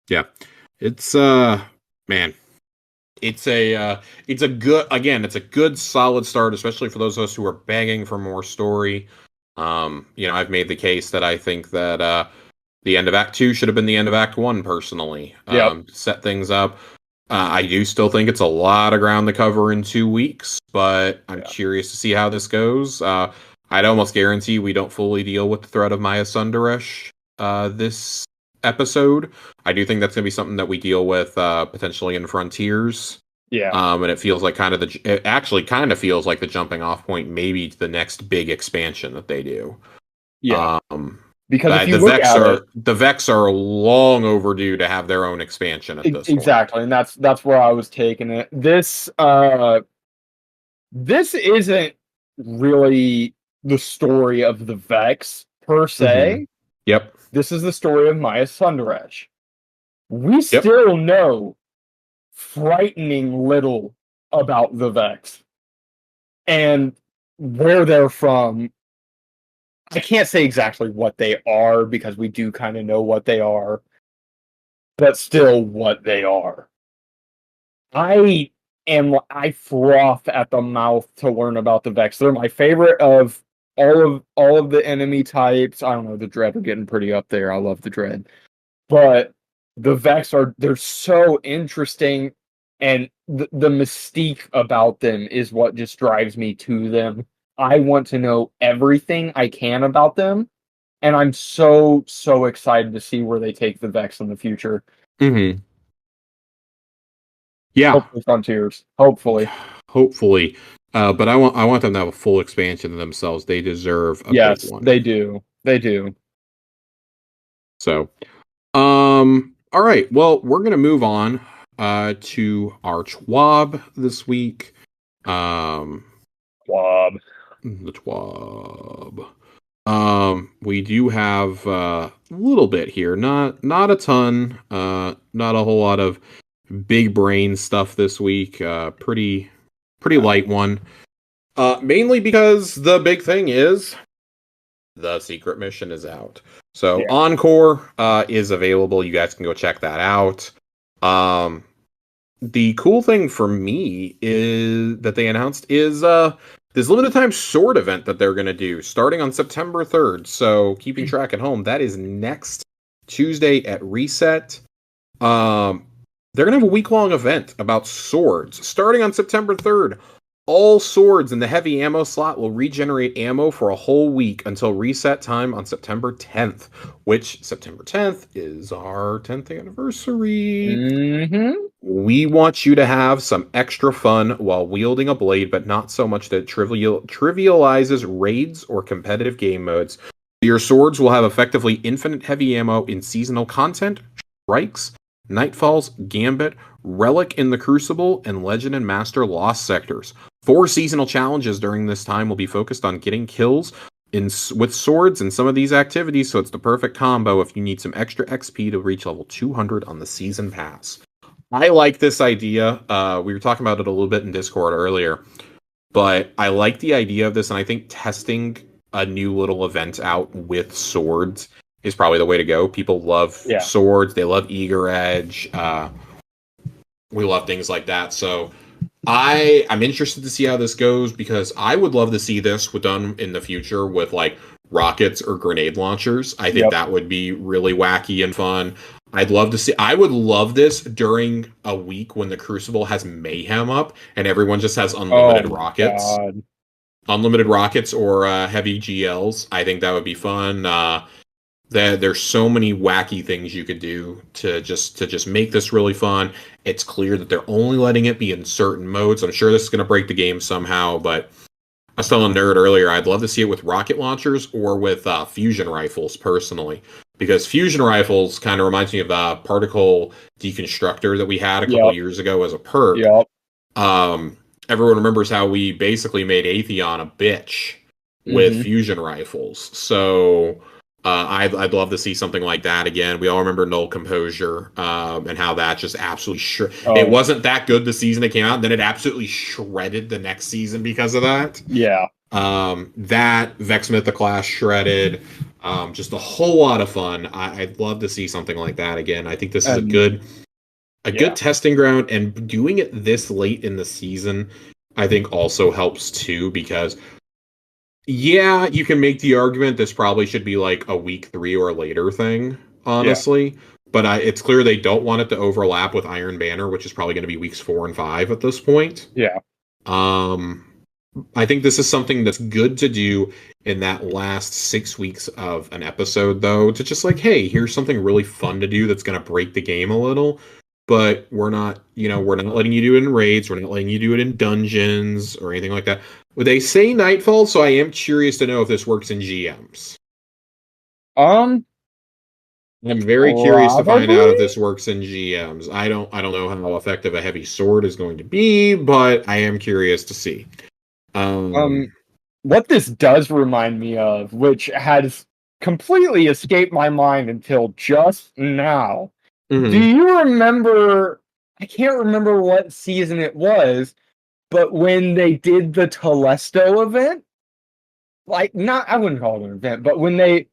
Yeah. It's man. It's a good solid start, especially for those of us who are begging for more story. I've made the case that I think that the end of Act 2 should have been the end of Act 1 personally.
Yep.
Set things up. I do still think it's a lot of ground to cover in 2 weeks, but I'm curious to see how this goes. I'd almost guarantee we don't fully deal with the threat of Maya Sunderesh this episode. I do think that's going to be something that we deal with potentially in Frontiers.
Yeah.
And it feels like it actually kind of feels like the jumping off point maybe to the next big expansion that they do.
Yeah. Because if you look at it,
the Vex are long overdue to have their own expansion at this point.
Exactly, and that's where I was taking it. This isn't really the story of the Vex per se.
Mm-hmm. Yep.
This is the story of Maya Sunderesh. We still know frightening little about the Vex and where they're from. I can't say exactly what they are because we do kind of know what they are, but still what they are. I froth at the mouth to learn about the Vex. They're my favorite of all of the enemy types. I don't know, the Dread are getting pretty up there. I love the Dread. But the Vex they're so interesting, and the mystique about them is what just drives me to them. I want to know everything I can about them, and I'm so excited to see where they take the Vex in the future.
Mm-hmm. Yeah.
Hopefully Frontiers. Hopefully.
But I want them to have a full expansion of themselves. They deserve a big one.
They do. They do.
So, all right. Well, we're gonna move on to our TWAB this week.
TWAB.
The TWAB. We do have a little bit here, not a ton, not a whole lot of big brain stuff this week. Pretty light one. Mainly because the big thing is the secret mission is out. So Encore is available. You guys can go check that out. The cool thing for me is that they announced is this limited time sword event that they're going to do starting on September 3rd. So keeping track at home, that is next Tuesday at Reset. They're going to have a week-long event about swords starting on September 3rd. All swords in the heavy ammo slot will regenerate ammo for a whole week until reset time on September 10th, which September 10th is our 10th anniversary.
Mm-hmm.
We want you to have some extra fun while wielding a blade, but not so much that it trivializes raids or competitive game modes. Your swords will have effectively infinite heavy ammo in seasonal content, strikes, Nightfalls, Gambit, Relic in the Crucible, and Legend and Master Lost sectors. 4 seasonal challenges during this time will be focused on getting kills with swords in some of these activities, so it's the perfect combo if you need some extra XP to reach level 200 on the Season Pass. I like this idea. We were talking about it a little bit in Discord earlier, but I like the idea of this, and I think testing a new little event out with swords is probably the way to go. People love swords. They love Eager Edge. We love things like that. So I'm interested to see how this goes because I would love to see this done in the future with like rockets or grenade launchers. I think that would be really wacky and fun. I would love this during a week when the Crucible has Mayhem up and everyone just has unlimited rockets.
God.
Unlimited rockets or heavy GLs. I think that would be fun. There's so many wacky things you could do to just make this really fun. It's clear that they're only letting it be in certain modes. I'm sure this is going to break the game somehow, but I was telling Nerd earlier, I'd love to see it with rocket launchers or with fusion rifles, personally. Because fusion rifles kind of reminds me of the particle deconstructor that we had a couple years ago as a perk. Everyone remembers how we basically made Atheon a bitch with fusion rifles. So I'd love to see something like that again. We all remember Null Composure and how that just absolutely it wasn't that good the season it came out, and then it absolutely shredded the next season because of that.
Yeah.
That Vex Mythoclast shredded, just a whole lot of fun. I'd love to see something like that again. I think this is a
And
good testing ground, and doing it this late in the season, I think also helps too, because yeah, you can make the argument this probably should be like a week 3 or later thing,
yeah,
honestly. But it's clear they don't want it to overlap with Iron Banner, which is probably going to be weeks 4 and 5 at this point.
yeah.
Um, I think this is something that's good to do in that last 6 weeks of an episode, though, to just like, hey, here's something really fun to do that's going to break the game a little. But we're not letting you do it in raids. We're not letting you do it in dungeons or anything like that. Well, they say Nightfall, so I am curious to know if this works in GMs.
Um,
I'm very curious to find out if
Probably.
this works in GMs. I don't know how effective a heavy sword is going to be, but I am curious to see.
Um, what this does remind me of, which has completely escaped my mind until just now. Do
Mhm.
you remember? I can't remember what season it was, but when they did the Telesto event, like not I wouldn't call it an event, but when they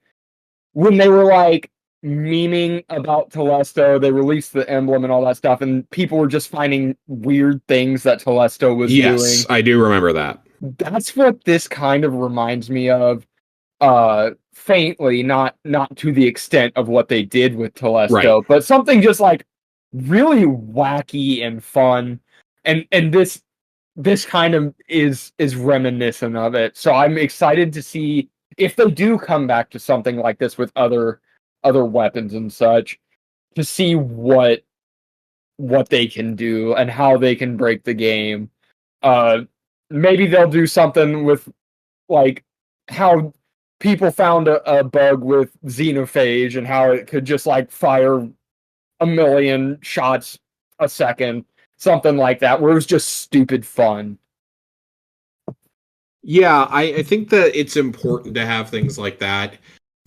were like memeing about Telesto, they released the emblem and all that stuff, and people were just finding weird things that Telesto was
Yes,
doing.
I do remember that.
That's what this kind of reminds me of, faintly, not to the extent of what they did with
Right.
Telesto, but something just like really wacky and fun. And this kind of is reminiscent of it. So I'm excited to see if they do come back to something like this with other weapons and such, to see what they can do and how they can break the game. Uh, Maybe they'll do something with like how people found a bug with xenophage and how it could just like fire a million shots a second, something like that, where it was just stupid fun.
Yeah, I think that it's important to have things like that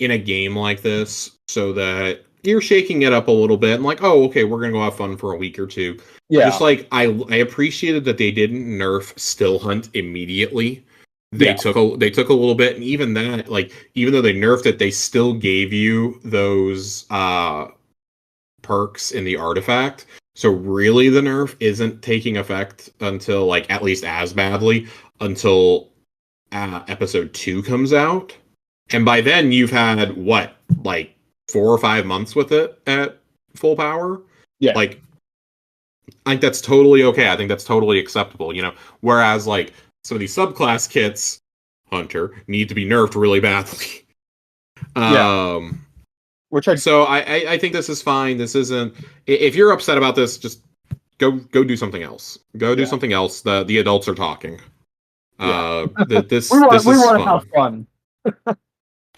in a game like this so that you're shaking it up a little bit and like, oh, okay, we're gonna go have fun for a week or two. Just
Yeah,
like I appreciated that they didn't nerf Still Hunt immediately. They
yeah,
took a little bit, and even that, like, even though they nerfed it, they still gave you those perks in the artifact. So really the nerf isn't taking effect until like at least as badly until episode 2 comes out. And by then you've had what, like 4 or 5 months with it at full power?
yeah,
Like I think that's totally okay. I think that's totally acceptable, Whereas like some of these subclass kits, Hunter, need to be nerfed really badly.
yeah.
Um
Which I
So I think this is fine. This isn't. If you're upset about this, just go do something else. Go do
Yeah,
something else. The adults are talking.
yeah. We
This
want we
is
want to have
fun.
fun.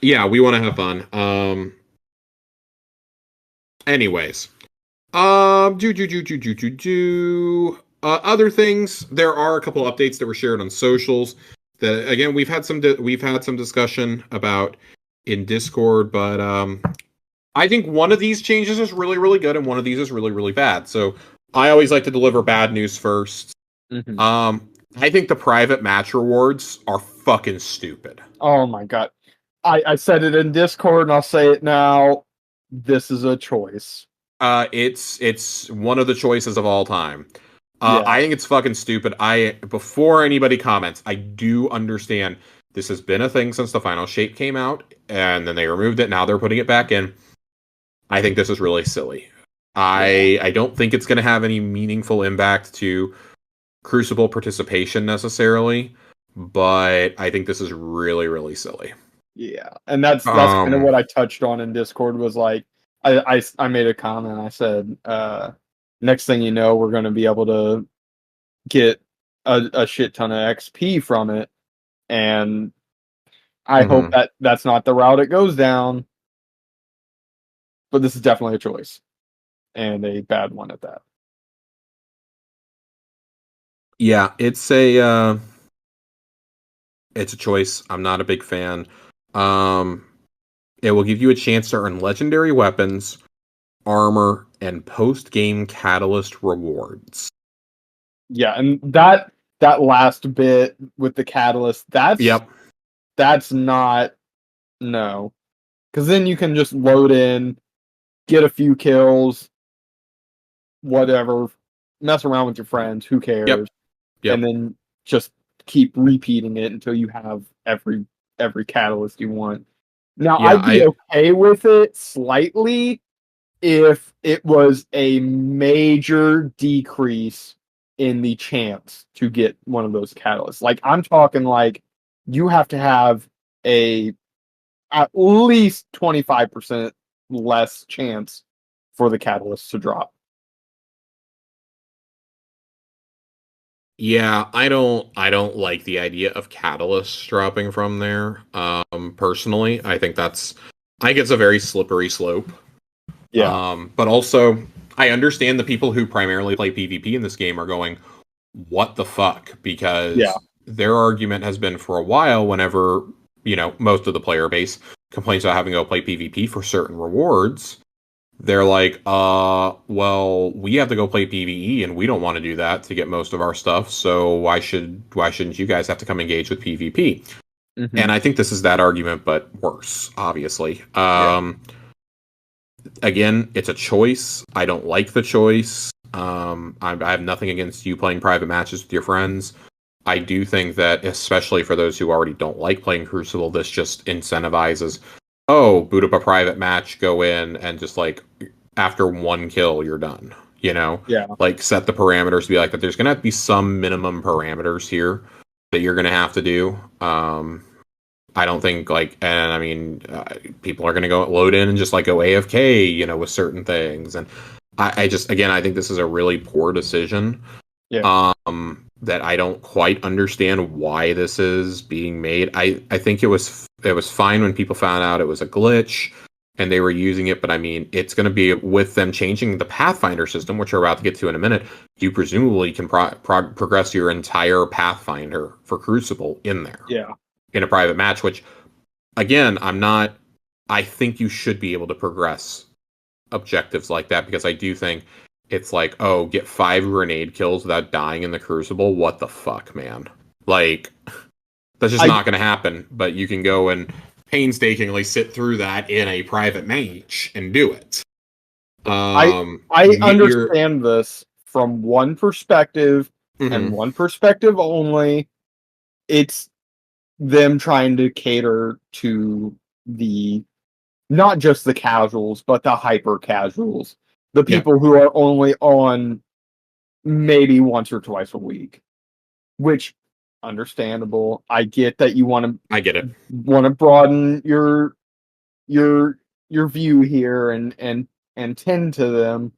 Yeah, we want to have fun. Anyways, do. Other things. There are a couple updates that were shared on socials. That again, we've had some discussion about in Discord, but I think one of these changes is really, really good, and one of these is really, really bad. So I always like to deliver bad news first.
Mhm.
I think the private match rewards are fucking stupid.
Oh my god. I said it in Discord and I'll say it now. This is a choice.
It's one of the choices of all time.
Yeah.
I think it's fucking stupid. Before anybody comments, I do understand this has been a thing since the final shape came out, and then they removed it. Now they're putting it back in. I think this is really silly.
Yeah.
I don't think it's going to have any meaningful impact to Crucible participation necessarily, but I think this is really, really silly.
Yeah. And that's kind of
Um,
what I touched on in Discord, was like I made a comment. I said, next thing you know, we're gonna be able to get a shit ton of XP from it. And I hope
mhm.
that that's not the route it goes down. But this is definitely a choice, and a bad one at that.
Yeah, it's a choice. I'm not a big fan. Um, it will give you a chance to earn legendary weapons, armor, and post-game catalyst rewards.
Yeah, and that that last bit with the catalyst, that's not no. Because then you can just load in, get a few kills, whatever, mess around with your friends, who cares?
Yep.
And then just keep repeating it until you have every catalyst you want. Now,
Yeah,
I'd be okay with it slightly if it was a major decrease in the chance to get one of those catalysts. Like, I'm talking like you have to have a at least 25% less chance for the catalyst to drop.
Yeah, I don't like the idea of catalysts dropping from there. Personally, I think it's a very slippery slope.
Yeah.
But also I understand the people who primarily play PvP in this game are going, what the fuck?
Yeah.
Because their argument has been for a while whenever, most of the player base complains about having to go play PvP for certain rewards. They're like, well, we have to go play PvE and we don't want to do that to get most of our stuff, so why shouldn't you guys have to come engage with PvP?
Mm-hmm.
And I think this is that argument, but worse, obviously. Again, it's a choice. I don't like the choice. I have nothing against you playing private matches with your friends. I do think that, especially for those who already don't like playing Crucible, this just incentivizes, oh, boot up a private match, go in, and just like, after one kill, you're done.
Yeah.
Like, set the parameters to be like that. There's going to have to be some minimum parameters here that you're going to have to do. I don't think and I mean, people are going to go load in and just like go AFK, with certain things. And I just, again, I think this is a really poor decision.
Yeah.
That I don't quite understand why this is being made. I think it was fine when people found out it was a glitch and they were using it, but I mean, it's going to be with them changing the Pathfinder system, which we're about to get to in a minute. You presumably can progress your entire Pathfinder for Crucible in there.
Yeah.
In a private match, which, again, I think you should be able to progress objectives like that, because I do think it's like, oh, get 5 grenade kills without dying in the Crucible. What the fuck, man? Like, that's just not going to happen. But you can go and painstakingly sit through that in a private match and do it.
I understand this from one perspective, and one perspective only. It's them trying to cater to the not just the casuals, but the hyper casuals, the people who are only on maybe once or twice a week, which understandable. I get that you
I get it.
Want to broaden your view here and tend to them,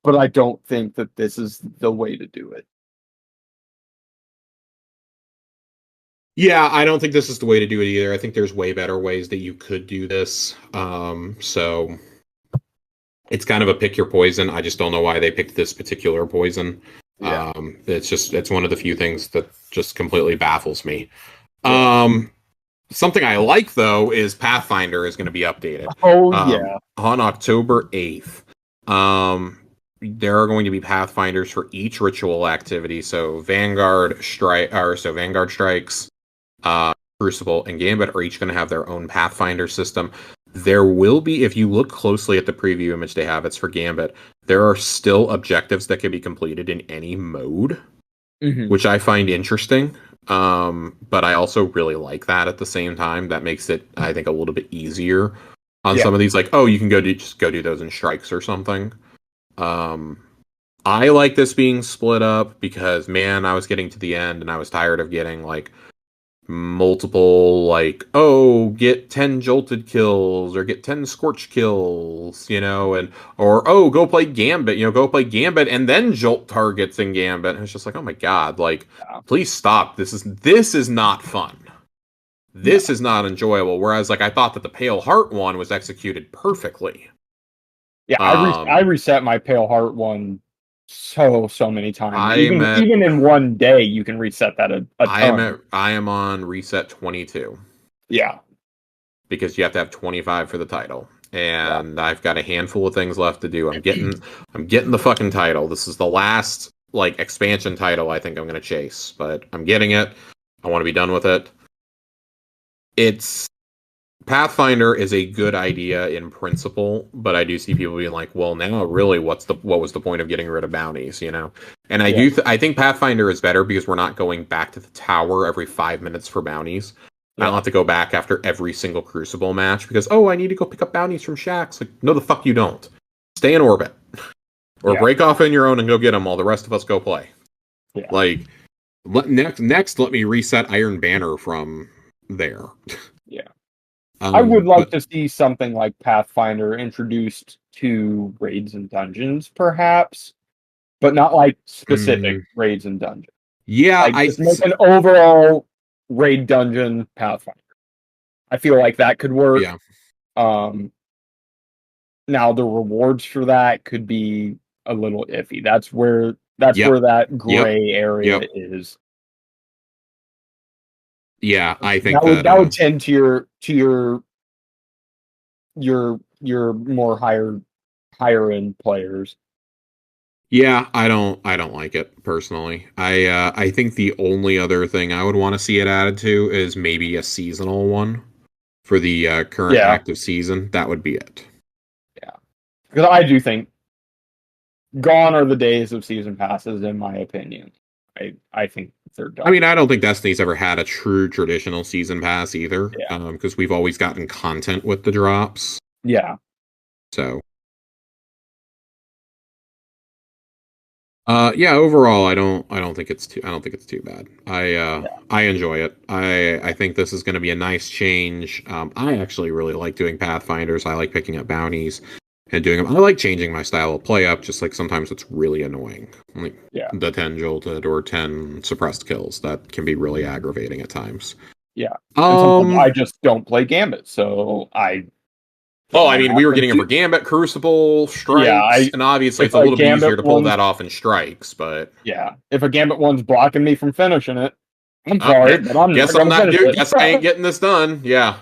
but I don't think that this is the way to do it.
Yeah, I don't think this is the way to do it either. I think there's way better ways that you could do this. So it's kind of a pick your poison. I just don't know why they picked this particular poison.
Yeah.
It's one of the few things that just completely baffles me. Yeah. Something I like, though, is Pathfinder is going to be updated. On October 8th. There are going to be Pathfinders for each ritual activity. So Vanguard Strikes, Crucible, and Gambit are each going to have their own Pathfinder system. There will be, if you look closely at the preview image they have, it's for Gambit, there are still objectives that can be completed in any mode, which I find interesting. But I also really like that at the same time. That makes it, I think, a little bit easier on some of these. Like, oh, you can go do those in strikes or something. I like this being split up because, man, I was getting to the end and I was tired of getting like multiple, like, oh, get 10 jolted kills or get 10 scorch kills, or oh, go play Gambit, and then jolt targets in Gambit. And it's just like, oh my god, like, please stop. This is not fun. This is not enjoyable. Whereas, like, I thought that the Pale Heart one was executed perfectly.
Yeah, I reset my Pale Heart one so many times. Even in one day, you can reset that a ton.
I am on reset 22.
Yeah,
because you have to have 25 for the title, and I've got a handful of things left to do. I'm getting the fucking title. This is the last like expansion title I think I'm going to chase, but I'm getting it. I want to be done with it. It's Pathfinder is a good idea in principle, but I do see people being like, "Well, now really, what was the point of getting rid of bounties?" You know, and I think Pathfinder is better because we're not going back to the tower every 5 minutes for bounties. I don't have to go back after every single Crucible match because I need to go pick up bounties from Shaxx. Like, no, the fuck you don't. Stay in orbit, or break off on your own and go get them while the rest of us go play.
Yeah.
Like, next, let me reset Iron Banner from there.
Yeah. I would
like
to see something like Pathfinder introduced to raids and dungeons, perhaps, but not like specific raids and dungeons.
Yeah,
like just make an overall raid dungeon Pathfinder. I feel like that could work.
Yeah.
Now the rewards for that could be a little iffy. That's where that gray area is.
Yeah, I think
that would tend to your more higher end players.
Yeah, I don't like it personally. I think the only other thing I would want to see it added to is maybe a seasonal one for the current active season. That would be it.
Yeah, because I do think gone are the days of season passes, in my opinion. I think they're done.
I mean, I don't think Destiny's ever had a true traditional season pass either, because we've always gotten content with the drops.
Yeah.
So. Overall, I don't think it's too bad. I enjoy it. I think this is going to be a nice change. I actually really like doing Pathfinders. I like picking up bounties and doing them. I like changing my style of play up, just like sometimes it's really annoying. Like the 10 jolted or 10 suppressed kills. That can be really aggravating at times.
Yeah. I just don't play Gambit, so I
I mean, we were getting it for Gambit, Crucible, Strikes, and obviously it's a little bit easier to pull that off in Strikes, but...
Yeah, if a Gambit one's blocking me from finishing it, I'm sorry, but I'm
guess I ain't getting this done. Yeah.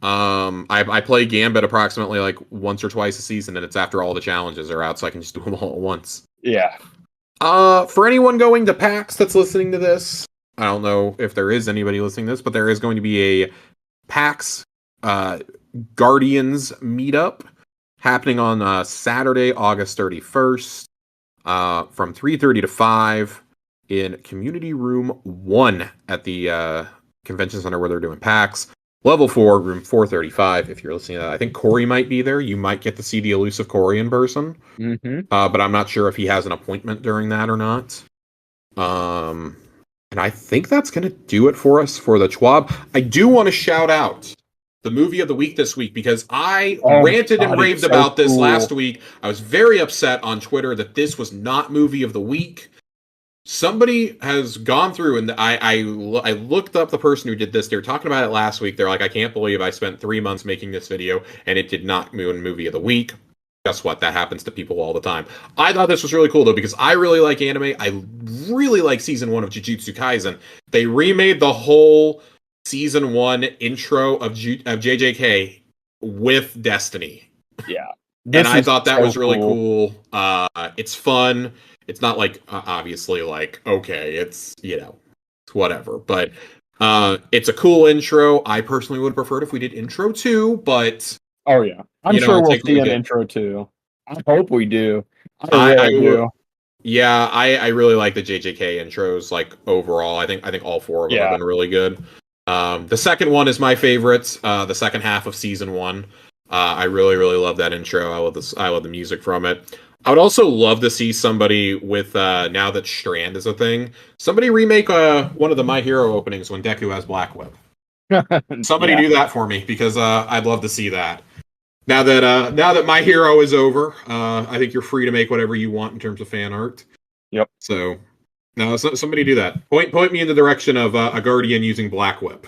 I play Gambit approximately like once or twice a season, and it's after all the challenges are out, so I can just do them all at once.
Yeah.
For anyone going to PAX that's listening to this, I don't know if there is anybody listening to this, but there is going to be a PAX Guardians meetup happening on Saturday, August 31st, from 3:30 to 5 in Community Room 1 at the Convention Center where they're doing PAX. Level 4, room 435, if you're listening to that. I think Corey might be there. You might get to see the elusive Corey in person.
Mm-hmm.
But I'm not sure if he has an appointment during that or not. And I think that's going to do it for us for the TWAB. I do want to shout out the movie of the week this week because I ranted and raved about this last week. I was very upset on Twitter that this was not movie of the week. Somebody has gone through, and I looked up the person who did this. They were talking about it last week. They're like, I can't believe I spent 3 months making this video, and it did not win movie of the week. Guess what? That happens to people all the time. I thought this was really cool, though, because I really like anime. I really like Season 1 of Jujutsu Kaisen. They remade the whole Season 1 intro of JJK with Destiny.
Yeah.
And I thought that was really cool. It's fun. It's not like, obviously, like, okay, it's, it's whatever. But it's a cool intro. I personally would have preferred if we did intro 2, but...
Oh, yeah. I'm sure we'll see an intro 2. I hope we do. I do.
Yeah, I really like the JJK intros, like, overall. I think all 4 of them have been really good. The second one is my favorite, the second half of Season 1. I really, really love that intro. I love the music from it. I would also love to see somebody with, now that Strand is a thing, somebody remake one of the My Hero openings when Deku has Black Whip. Somebody do that for me, because I'd love to see that. Now that My Hero is over, I think you're free to make whatever you want in terms of fan art.
Yep.
So, now somebody do that. Point me in the direction of a Guardian using Black Whip.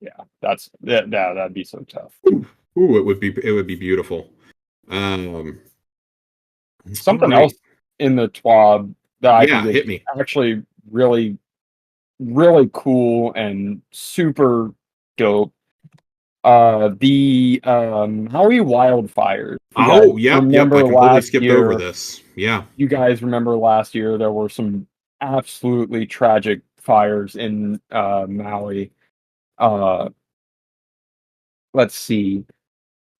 Yeah, that'd be so tough.
Ooh, it would be beautiful.
Something else in the TWAB that I think
hit me.
Actually really, really cool and super dope The Maui wildfires. You guys
Oh, yep. I
remember
completely
last
skipped over
year?
this. Yeah.
You guys remember last year there were some absolutely tragic fires in Maui. Uh, let's see.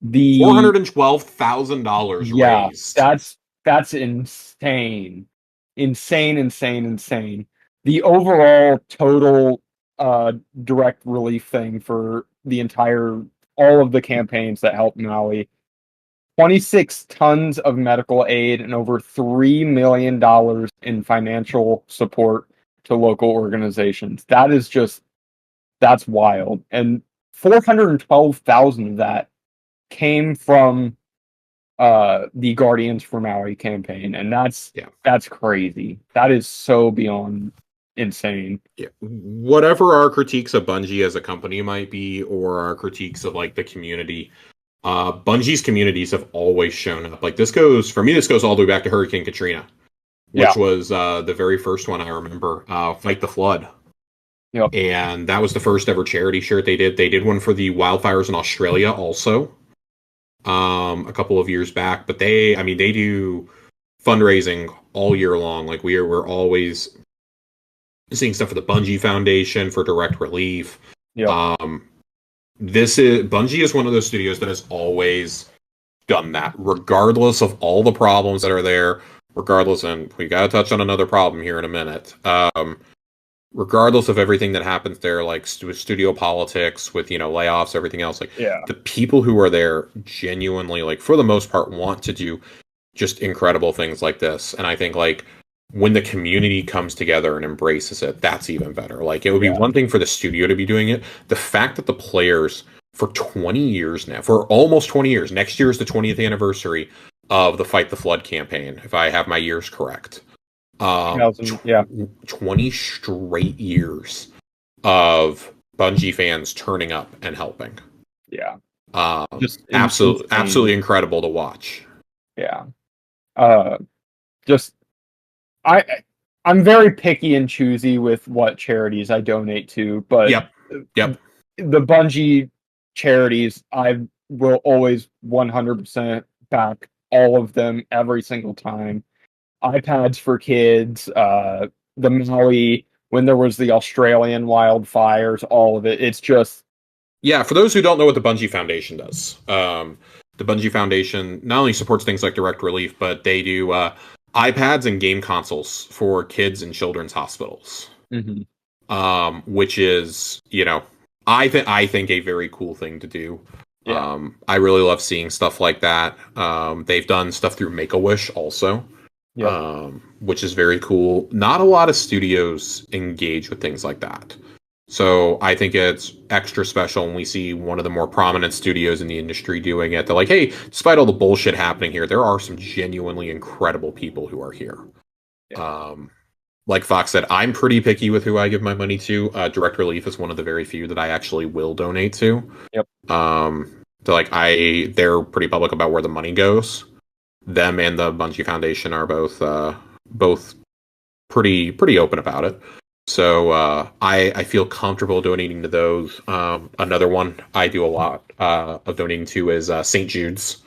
The
$412,000
Yeah,
raised.
that's insane. Insane, insane, insane. The overall total direct relief thing for the entire all of the campaigns that helped Maui, 26 tons of medical aid and over $3 million in financial support to local organizations. That's wild. And 412,000 of that came from the Guardians for Maui campaign, and
Yeah.
that's crazy. That is so beyond insane.
Yeah. Whatever our critiques of Bungie as a company might be, or our critiques of like the community, Bungie's communities have always shown up. Like this goes all the way back to Hurricane Katrina,
Yeah.
which was the very first one I remember, Fight the Flood.
Yep.
And that was the first ever charity shirt they did. They did one for the wildfires in Australia also, a couple of years back. But I mean, they do fundraising all year long. Like we're always seeing stuff for the Bungie Foundation for direct relief.
Yep.
Bungie is one of those studios that has always done that, regardless of all the problems that are there. Regardless, and we got to touch on another problem here in a minute. Regardless of everything that happens there, like with studio politics, with layoffs, everything else, like
Yeah.
the people who are there genuinely, like for the most part, want to do just incredible things like this. And I think like when the community comes together and embraces it, that's even better. Like it would be
Yeah.
one thing for the studio to be doing it. The fact that the players for 20 years now, for almost 20 years, next year is the 20th anniversary of the Fight the Flood campaign, if I have my years correct. 20 straight years of Bungie fans turning up and helping.
Yeah.
Just absolutely incredible to watch.
Yeah. Just I I'm very picky and choosy with what charities I donate to, but
Yep.
The Bungie charities, I will always 100% back all of them every single time. iPads for kids, the Maui, when there was the Australian wildfires, all of it. It's just
Yeah, for those who don't know what the Bungie Foundation does, the Bungie Foundation not only supports things like direct relief, but they do iPads and game consoles for kids in children's hospitals. Which is, I think a very cool thing to do.
Yeah.
I really love seeing stuff like that. They've done stuff through Make-A-Wish also, which is very cool. Not a lot of studios engage with things like that. So I think it's extra special when we see one of the more prominent studios in the industry doing it. They're like, hey, despite all the bullshit happening here, there are some genuinely incredible people who are here.
Yeah.
Like Fox said, I'm pretty picky with who I give my money to. Direct Relief is one of the very few that I actually will donate to.
Yep.
They're pretty public about where the money goes. Them and the Bungie Foundation are both pretty open about it. So I feel comfortable donating to those. Another one I do a lot of donating to is St. Jude's.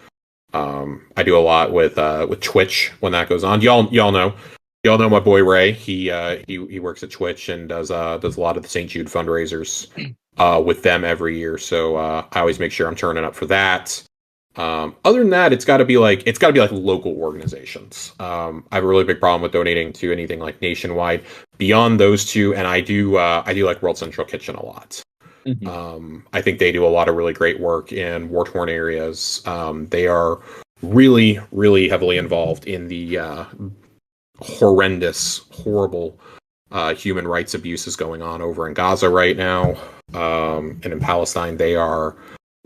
I do a lot with Twitch when that goes on. Y'all know my boy Ray. He works at Twitch and does a lot of the St. Jude fundraisers with them every year. So I always make sure I'm turning up for that. Other than that, it's got to be like local organizations. I have a really big problem with donating to anything like nationwide. Beyond those two, and I do like World Central Kitchen a lot. I think they do a lot of really great work in war-torn areas. They are really, really heavily involved in the horrible human rights abuses going on over in Gaza right now, and in Palestine. They are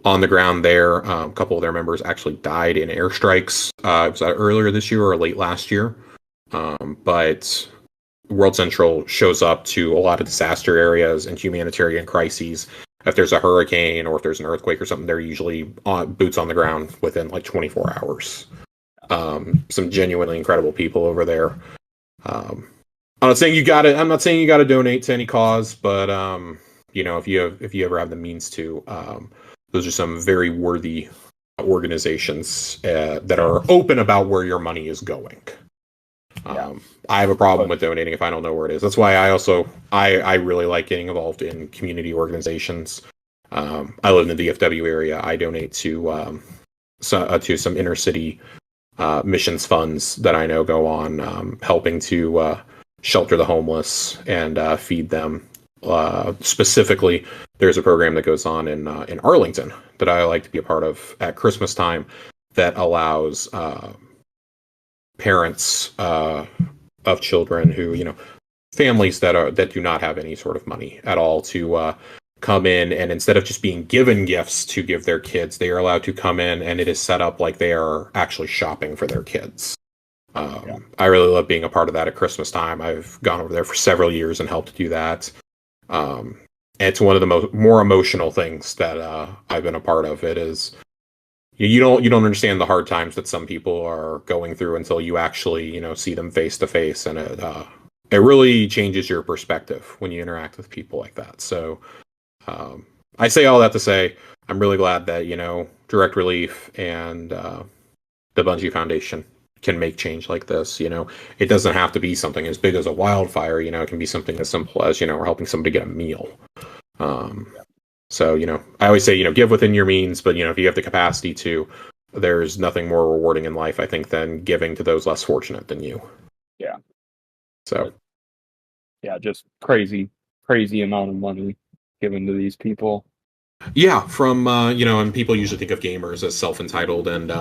on the ground there. A couple of their members actually died in airstrikes. It was earlier this year or late last year. But World Central shows up to a lot of disaster areas and humanitarian crises. If there's a hurricane or if there's an earthquake or something, they're usually boots on the ground within like 24 hours. Some genuinely incredible people over there. I'm not saying you gotta donate to any cause, but if you ever have the means to, those are some very worthy organizations that are open about where your money is going. I have a problem with donating if I don't know where it is. That's why I really like getting involved in community organizations. I live in the DFW area. I donate to some inner city missions funds that I know go on helping to shelter the homeless and feed them. Specifically, there's a program that goes on in Arlington that I like to be a part of at Christmas time that allows parents of children who, families that do not have any sort of money at all to come in, and instead of just being given gifts to give their kids, they are allowed to come in, and it is set up like they are actually shopping for their kids. I really love being a part of that at Christmas time. I've gone over there for several years and helped do that. It's one of the more emotional things that I've been a part of. It is you don't understand the hard times that some people are going through until you actually see them face to face, and it really changes your perspective when you interact with people like that. So I say all that to say I'm really glad that Direct Relief and the Bungie Foundation can make change like this. It doesn't have to be something as big as a wildfire. It can be something as simple as we're helping somebody get a meal. So I always say give within your means, but if you have the capacity to, there's nothing more rewarding in life, I think, than giving to those less fortunate than you.
Yeah.
So
yeah, just crazy amount of money given to these people.
Yeah, from and people usually think of gamers as self-entitled and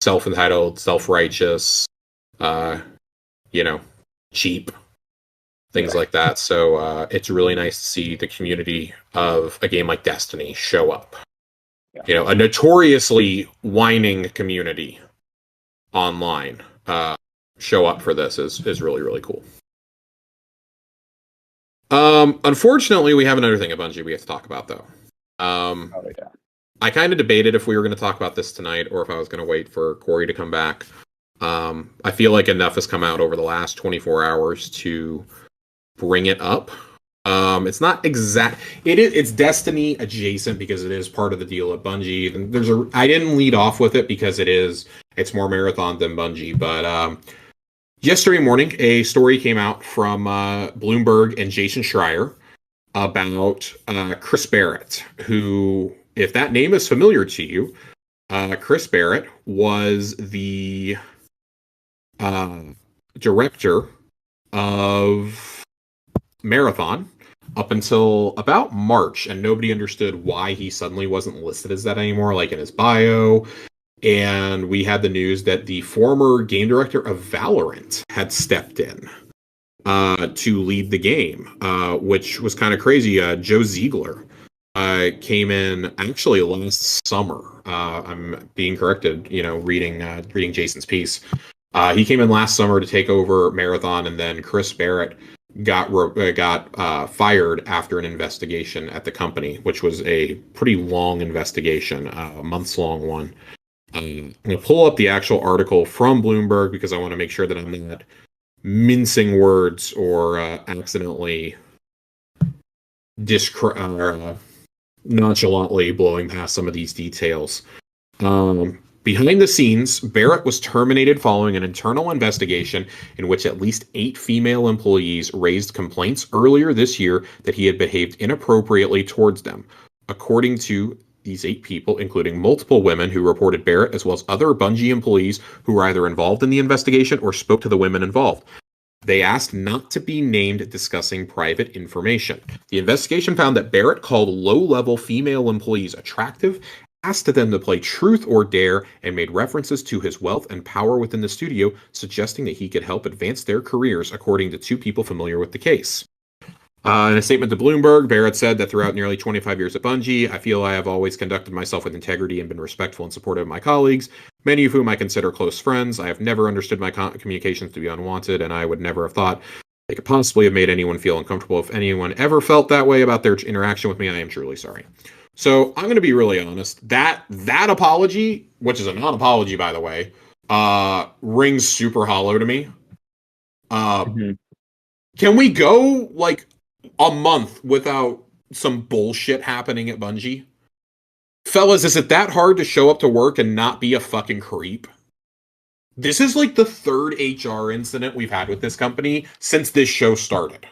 self-entitled, self-righteous, cheap, things like that. So it's really nice to see the community of a game like Destiny show up. A notoriously whining community online show up for this is really, really cool. Unfortunately, we have another thing at Bungie we have to talk about, though. I kind of debated if we were going to talk about this tonight or if I was going to wait for Corey to come back. I feel like enough has come out over the last 24 hours to bring it up. It's not exact. It's Destiny adjacent because it is part of the deal at Bungie. And I didn't lead off with it because it's more Marathon than Bungie, but yesterday morning, a story came out from Bloomberg and Jason Schreier about Chris Barrett, who, if that name is familiar to you, Chris Barrett was the director of Marathon up until about March, and nobody understood why he suddenly wasn't listed as that anymore, like in his bio. And we had the news that the former game director of Valorant had stepped in to lead the game, which was kind of crazy. Joe Ziegler came in actually last summer. I'm being corrected, reading Jason's piece. He came in last summer to take over Marathon, and then Chris Barrett got fired after an investigation at the company, which was a pretty long investigation, a months-long one. I'm going to pull up the actual article from Bloomberg because I want to make sure that I'm not mincing words or accidentally nonchalantly blowing past some of these details. Behind the scenes, Barrett was terminated following an internal investigation in which at least 8 female employees raised complaints earlier this year that he had behaved inappropriately towards them. According to these 8 people, including multiple women who reported Barrett, as well as other Bungie employees who were either involved in the investigation or spoke to the women involved. They asked not to be named discussing private information. The investigation found that Barrett called low-level female employees attractive, asked them to play truth or dare, and made references to his wealth and power within the studio, suggesting that he could help advance their careers, according to 2 people familiar with the case. In a statement to Bloomberg, Barrett said that throughout nearly 25 years at Bungie, I feel I have always conducted myself with integrity and been respectful and supportive of my colleagues, many of whom I consider close friends. I have never understood my communications to be unwanted, and I would never have thought they could possibly have made anyone feel uncomfortable. If anyone ever felt that way about their interaction with me, I am truly sorry. So I'm going to be really honest. That apology, which is a non-apology, by the way, rings super hollow to me. Can we go like a month without some bullshit happening at Bungie? Fellas, is it that hard to show up to work and not be a fucking creep? This is like the third HR incident we've had with this company since this show started.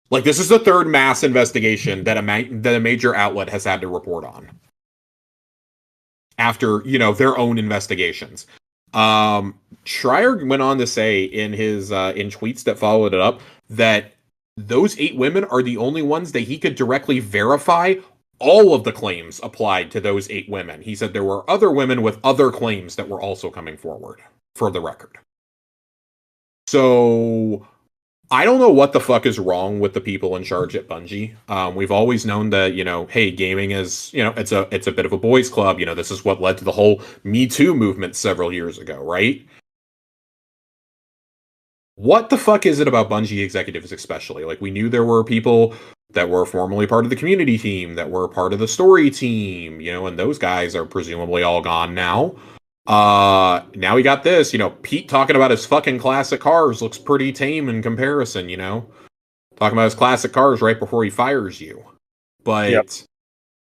Like, this is the third mass investigation that a major outlet has had to report on after, their own investigations. Schreier went on to say in his in tweets that followed it up that those 8 women are the only ones that he could directly verify all of the claims applied to those 8 women. He said there were other women with other claims that were also coming forward, for the record. So I don't know what the fuck is wrong with the people in charge at Bungie. We've always known that, hey, gaming is, it's a bit of a boys' club. This is what led to the whole Me Too movement several years ago, right? What the fuck is it about Bungie executives especially? Like, we knew there were people that were formerly part of the community team, that were part of the story team, and those guys are presumably all gone now. Now we got this, Pete talking about his fucking classic cars looks pretty tame in comparison, talking about his classic cars right before he fires you. But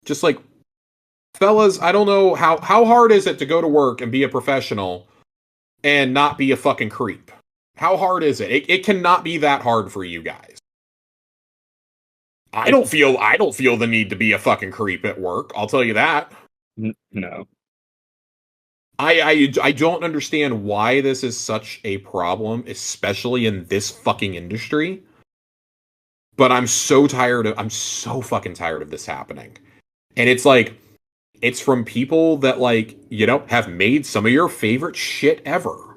just like, fellas, I don't know how hard is it to go to work and be a professional and not be a fucking creep? How hard is it? It cannot be that hard for you guys. I don't feel the need to be a fucking creep at work. I'll tell you that.
No.
I don't understand why this is such a problem, especially in this fucking industry. But I'm so fucking tired of this happening. And it's like, it's from people that, like, have made some of your favorite shit ever.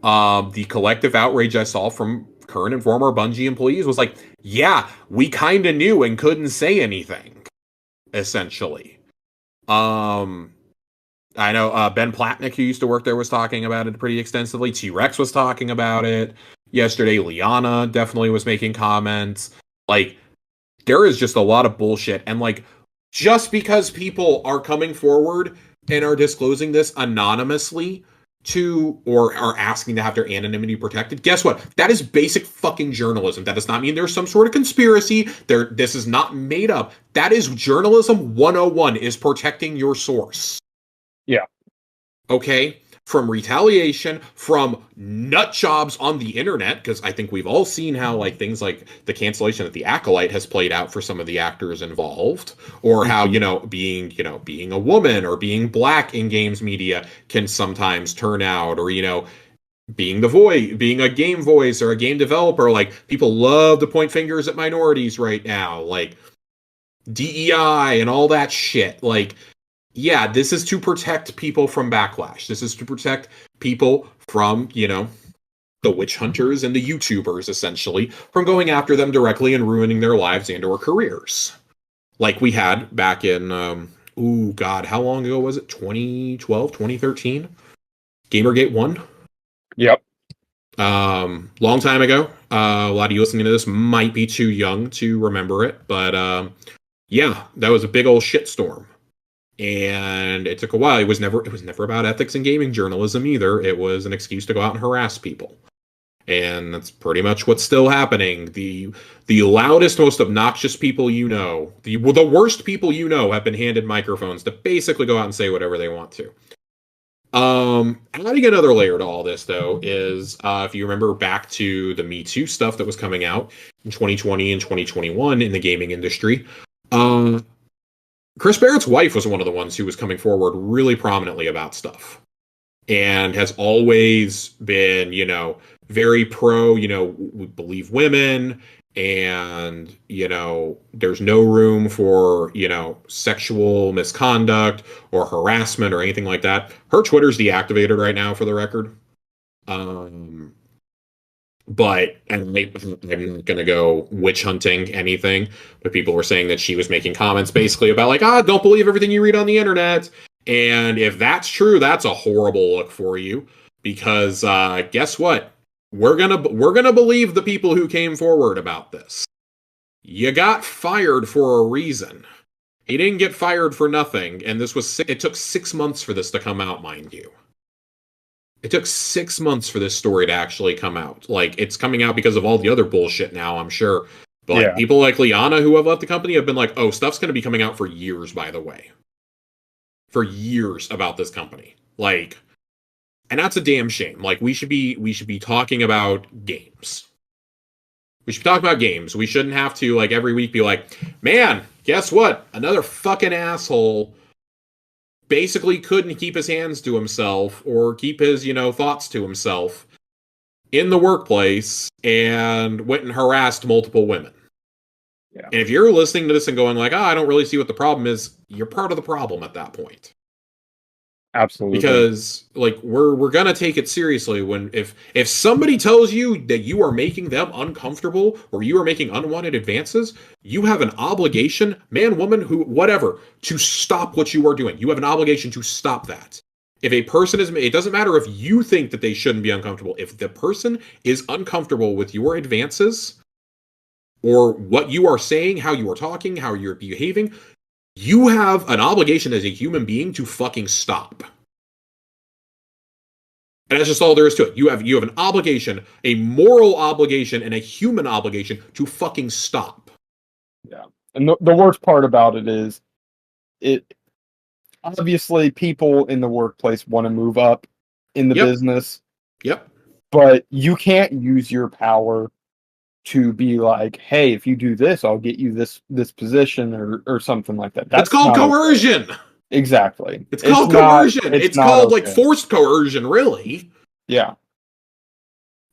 The collective outrage I saw from current and former Bungie employees was like, yeah, we kind of knew and couldn't say anything, essentially. I know Ben Platnick, who used to work there, was talking about it pretty extensively. T-Rex was talking about it yesterday. Liana definitely was making comments. Like, there is just a lot of bullshit. And, like, just because people are coming forward and are disclosing this anonymously or are asking to have their anonymity protected, guess what? That is basic fucking journalism. That does not mean there's some sort of conspiracy. This is not made up. That is journalism 101, is protecting your source.
Yeah.
Okay? From retaliation, from nut jobs on the internet, because I think we've all seen how, like, things like the cancellation of the Acolyte has played out for some of the actors involved, or how, being a woman or being black in games media can sometimes turn out, or, being a game voice or a game developer. Like, people love to point fingers at minorities right now, like DEI and all that shit. Like, yeah, this is to protect people from backlash. This is to protect people from, the witch hunters and the YouTubers, essentially, from going after them directly and ruining their lives and or careers. Like we had back in, how long ago was it? 2012, 2013? Gamergate 1?
Yep.
Long time ago. A lot of you listening to this might be too young to remember it, but yeah, that was a big old shitstorm. And it took a while. It was never about ethics in gaming journalism either. It was an excuse to go out and harass people. And that's pretty much what's still happening. The loudest, most obnoxious people the worst people have been handed microphones to basically go out and say whatever they want to. Adding another layer to all this, though, is if you remember back to the Me Too stuff that was coming out in 2020 and 2021 in the gaming industry, Chris Barrett's wife was one of the ones who was coming forward really prominently about stuff, and has always been, very pro, we believe women, and, there's no room for, sexual misconduct or harassment or anything like that. Her Twitter's deactivated right now, for the record. But, and I'm not going to go witch hunting anything, but people were saying that she was making comments basically about, like, don't believe everything you read on the internet. And if that's true, that's a horrible look for you, because guess what? We're gonna believe the people who came forward about this. You got fired for a reason. He didn't get fired for nothing, and it took 6 months for this to come out, mind you. It took 6 months for this story to actually come out. Like, it's coming out because of all the other bullshit now, I'm sure. But people like Liana, who have left the company, have been like, oh, stuff's going to be coming out for years, by the way. for years about this company. Like, and that's a damn shame. Like, we should be talking about games. We should talk about games. We shouldn't have to, like, every week be like, man, guess what? Another fucking asshole basically couldn't keep his hands to himself or keep his, thoughts to himself in the workplace and went and harassed multiple women.
Yeah.
And if you're listening to this and going like, I don't really see what the problem is, you're part of the problem at that point.
Absolutely.
Because like we're gonna take it seriously when if somebody tells you that you are making them uncomfortable or you are making unwanted advances, you have an obligation, man, woman, who whatever, to stop what you are doing. You have an obligation to stop that. If a person is, it doesn't matter if you think that they shouldn't be uncomfortable. If the person is uncomfortable with your advances or what you are saying, how you are talking, how you're behaving, you have an obligation as a human being to fucking stop. And that's just all there is to it. You have an obligation, a moral obligation, and a human obligation to fucking stop.
Yeah. And the worst part about it is, it obviously people in the workplace want to move up in the business.
Yep.
But you can't use your power to be like, hey, if you do this, I'll get you this position or something like that.
That's called coercion.
Okay. Exactly.
It's called coercion. It's called like forced coercion, really.
Yeah.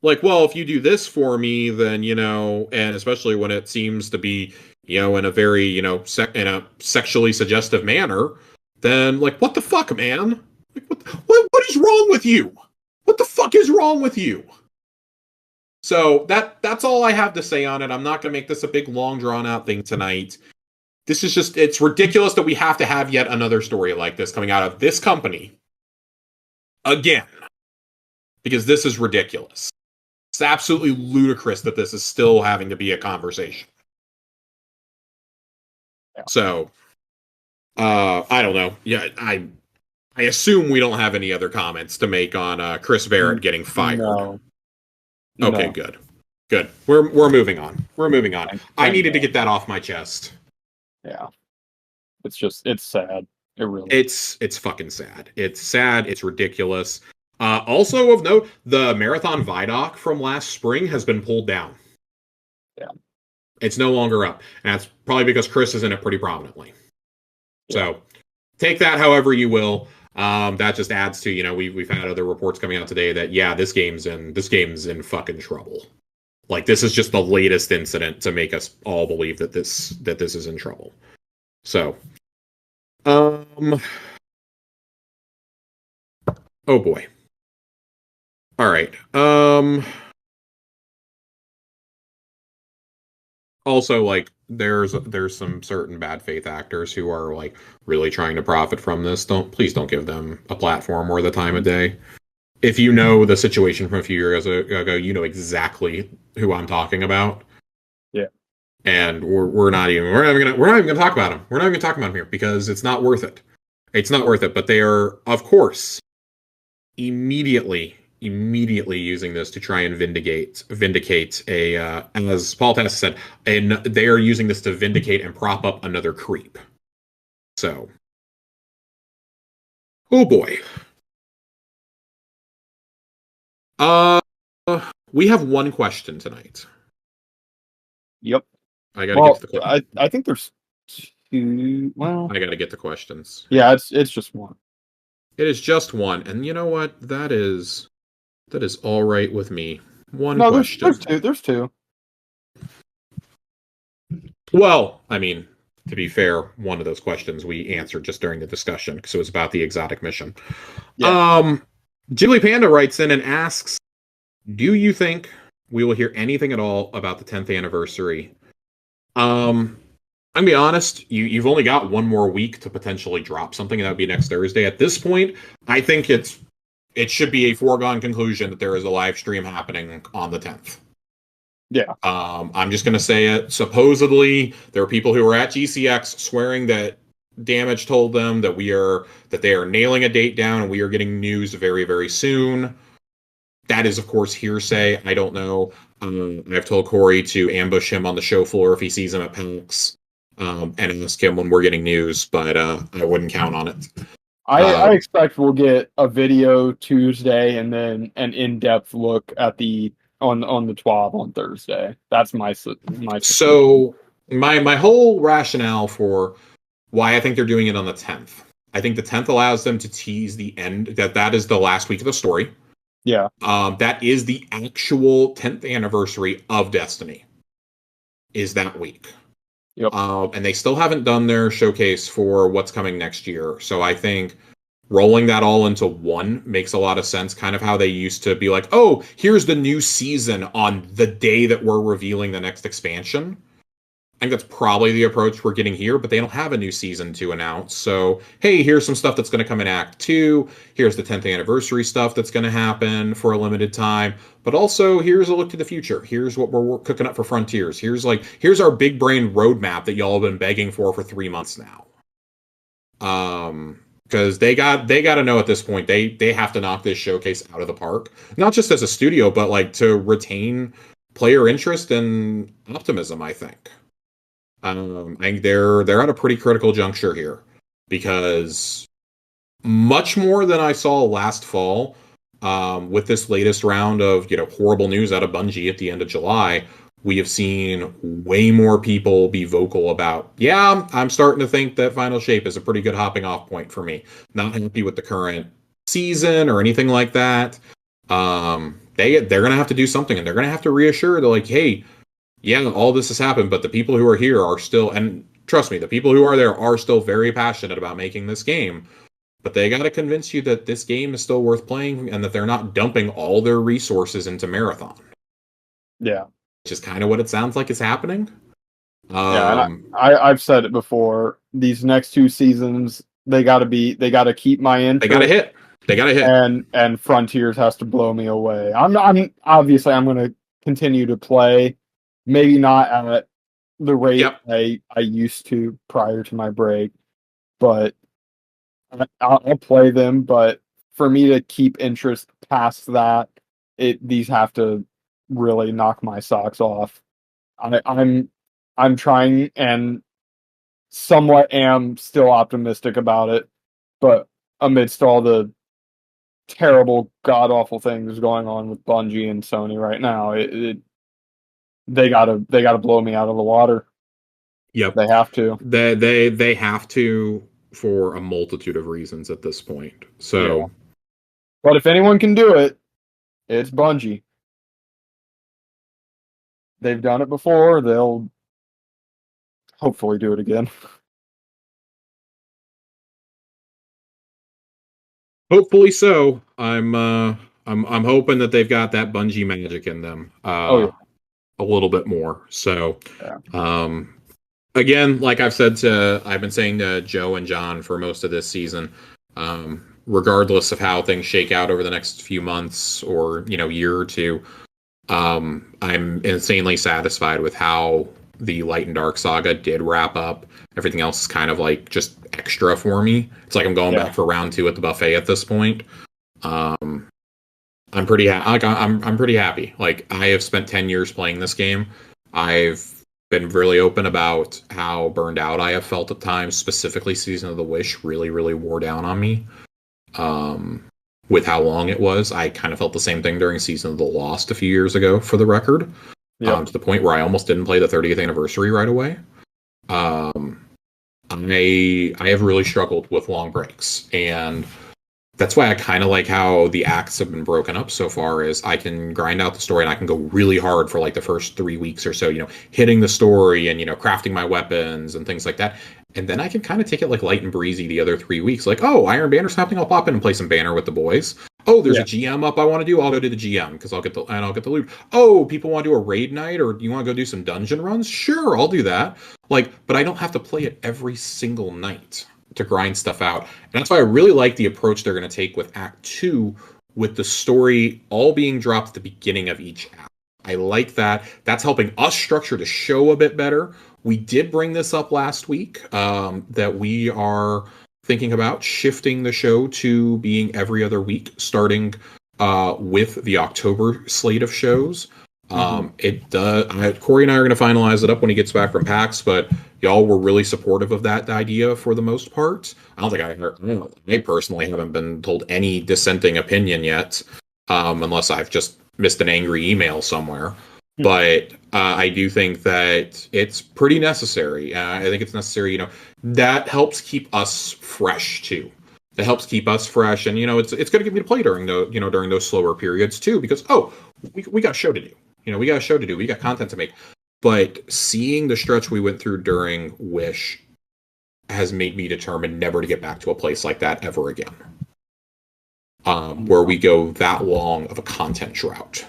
Like, well, if you do this for me, then, and especially when it seems to be, in a very, in a sexually suggestive manner, then like, what the fuck, man? Like, what is wrong with you? What the fuck is wrong with you? So that's all I have to say on it. I'm not going to make this a big, long, drawn-out thing tonight. This is just, it's ridiculous that we have to have yet another story like this coming out of this company. Again. Because this is ridiculous. It's absolutely ludicrous that this is still having to be a conversation. Yeah. So, I don't know. Yeah, I assume we don't have any other comments to make on Chris Barrett getting fired.
No.
Okay, good. Good. We're moving on. We're moving on. I needed to get that off my chest.
Yeah. It's sad. It really
It's fucking sad. It's sad. It's ridiculous. Also of note, the Marathon Vidoc from last spring has been pulled down.
Yeah.
It's no longer up. And that's probably because Chris is in it pretty prominently. Yeah. So take that however you will. That just adds to, we've had other reports coming out today that, yeah, this game's in fucking trouble. Like, this is just the latest incident to make us all believe that this is in trouble. So, oh boy. All right. Also, like, there's some certain bad faith actors who are like really trying to profit from this. Please don't give them a platform or the time of day. If you know the situation from a few years ago, you know exactly who I'm talking about.
Yeah.
And we're not even gonna talk about them. We're not even gonna talk about them here because it's not worth it. It's not worth it. But they are, of course, immediately using this to try and vindicate a as Paul Tess said, and they are using this to vindicate and prop up another creep. So, oh boy. We have one question tonight.
Yep.
I gotta get to the question.
I think there's two. Well,
I gotta get the questions.
Yeah, it's just one.
It is just one, and you know what? That is all right with me. One question.
There's two.
Well, I mean, to be fair, one of those questions we answered just during the discussion because it was about the exotic mission. Yeah. Ghibli Panda writes in and asks, do you think we will hear anything at all about the 10th anniversary? I'm gonna be honest, you've only got one more week to potentially drop something, and that would be next Thursday. At this point, I think it should be a foregone conclusion that there is a live stream happening on the 10th.
Yeah.
I'm just gonna say it. Supposedly, there are people who are at GCX swearing that Damage told them that they are nailing a date down and we are getting news very, very soon. That is, of course, hearsay. I don't know. I've told Corey to ambush him on the show floor if he sees him at PAX and ask him when we're getting news, but I wouldn't count on it.
I expect we'll get a video Tuesday and then an in-depth look at on the 12 on Thursday. That's my
So my whole rationale for why I think they're doing it on the 10th. I think the 10th allows them to tease the end, that is the last week of the story.
Yeah.
That is the actual 10th anniversary of Destiny, is that week.
Yep.
And they still haven't done their showcase for what's coming next year. So I think rolling that all into one makes a lot of sense, kind of how they used to be like, oh, here's the new season on the day that we're revealing the next expansion. I think that's probably the approach we're getting here, but they don't have a new season to announce. So, hey, here's some stuff that's going to come in Act 2. Here's the 10th anniversary stuff that's going to happen for a limited time. But also, here's a look to the future. Here's what we're cooking up for Frontiers. Here's our big brain roadmap that y'all have been begging for 3 months now. Because they got to know at this point they have to knock this showcase out of the park, not just as a studio, but like to retain player interest and optimism. I think. I think they're at a pretty critical juncture here, because much more than I saw last fall, with this latest round of horrible news out of Bungie at the end of July, we have seen way more people be vocal about, yeah, I'm starting to think that Final Shape is a pretty good hopping off point for me. Not happy with the current season or anything like that. They're gonna have to do something, and they're gonna have to reassure. They're like, hey, yeah, all this has happened, but the people who are here are still, and trust me, the people who are there are still very passionate about making this game. But they got to convince you that this game is still worth playing and that they're not dumping all their resources into Marathon.
Yeah.
Which is kind of what it sounds like is happening.
Yeah, and I've said it before. These next 2 seasons, they got to keep my interest.
They got to hit.
And Frontiers has to blow me away. I'm obviously I'm going to continue to play. Maybe not at the rate I used to prior to my break, but I'll play them. But for me to keep interest past that, these have to really knock my socks off. I'm trying and somewhat am still optimistic about it, but amidst all the terrible, god awful things going on with Bungie and Sony right now, they gotta blow me out of the water.
Yep,
they have to.
They have to, for a multitude of reasons at this point. So, yeah.
But if anyone can do it, it's Bungie. They've done it before. They'll hopefully do it again.
Hopefully so. I'm hoping that they've got that Bungie magic in them. A little bit more. So, again, like I've been saying to Joe and John for most of this season, regardless of how things shake out over the next few months or year or two, I'm insanely satisfied with how the Light and Dark saga did wrap up. Everything else is kind of like just extra for me. It's like I'm going back for round 2 at the buffet at this point. I'm pretty I'm pretty happy. Like, I have spent 10 years playing this game. I've been really open about how burned out I have felt at times. Specifically, Season of the Wish really, really wore down on me. With how long it was, I kind of felt the same thing during Season of the Lost a few years ago, for the record. To the point where I almost didn't play the 30th anniversary right away. I have really struggled with long breaks, and that's why I kind of like how the acts have been broken up so far. Is I can grind out the story and I can go really hard for like the first 3 weeks or so, hitting the story and crafting my weapons and things like that. And then I can kind of take it like light and breezy the other 3 weeks. Like, oh, Iron Banner's happening, I'll pop in and play some Banner with the boys. Oh, there's a GM up I want to do, I'll go do the GM because I'll get the loot. Oh, people want to do a raid night, or you want to go do some dungeon runs? Sure, I'll do that. Like, but I don't have to play it every single night to grind stuff out. And that's why I really like the approach they're going to take with Act 2, with the story all being dropped at the beginning of each act. I like that. That's helping us structure the show a bit better. We did bring this up last week, that we are thinking about shifting the show to being every other week, starting with the October slate of shows. It does. Corey and I are going to finalize it up when he gets back from PAX, but y'all were really supportive of that idea for the most part. I don't think I personally haven't been told any dissenting opinion yet, unless I've just missed an angry email somewhere. But I do think that it's pretty necessary. I think it's necessary. That helps keep us fresh too. It helps keep us fresh, and it's going to give me to play during during those slower periods too, because we got a show to do. We got a show to do. We got content to make. But seeing the stretch we went through during Wish has made me determined never to get back to a place like that ever again. Where we go that long of a content drought.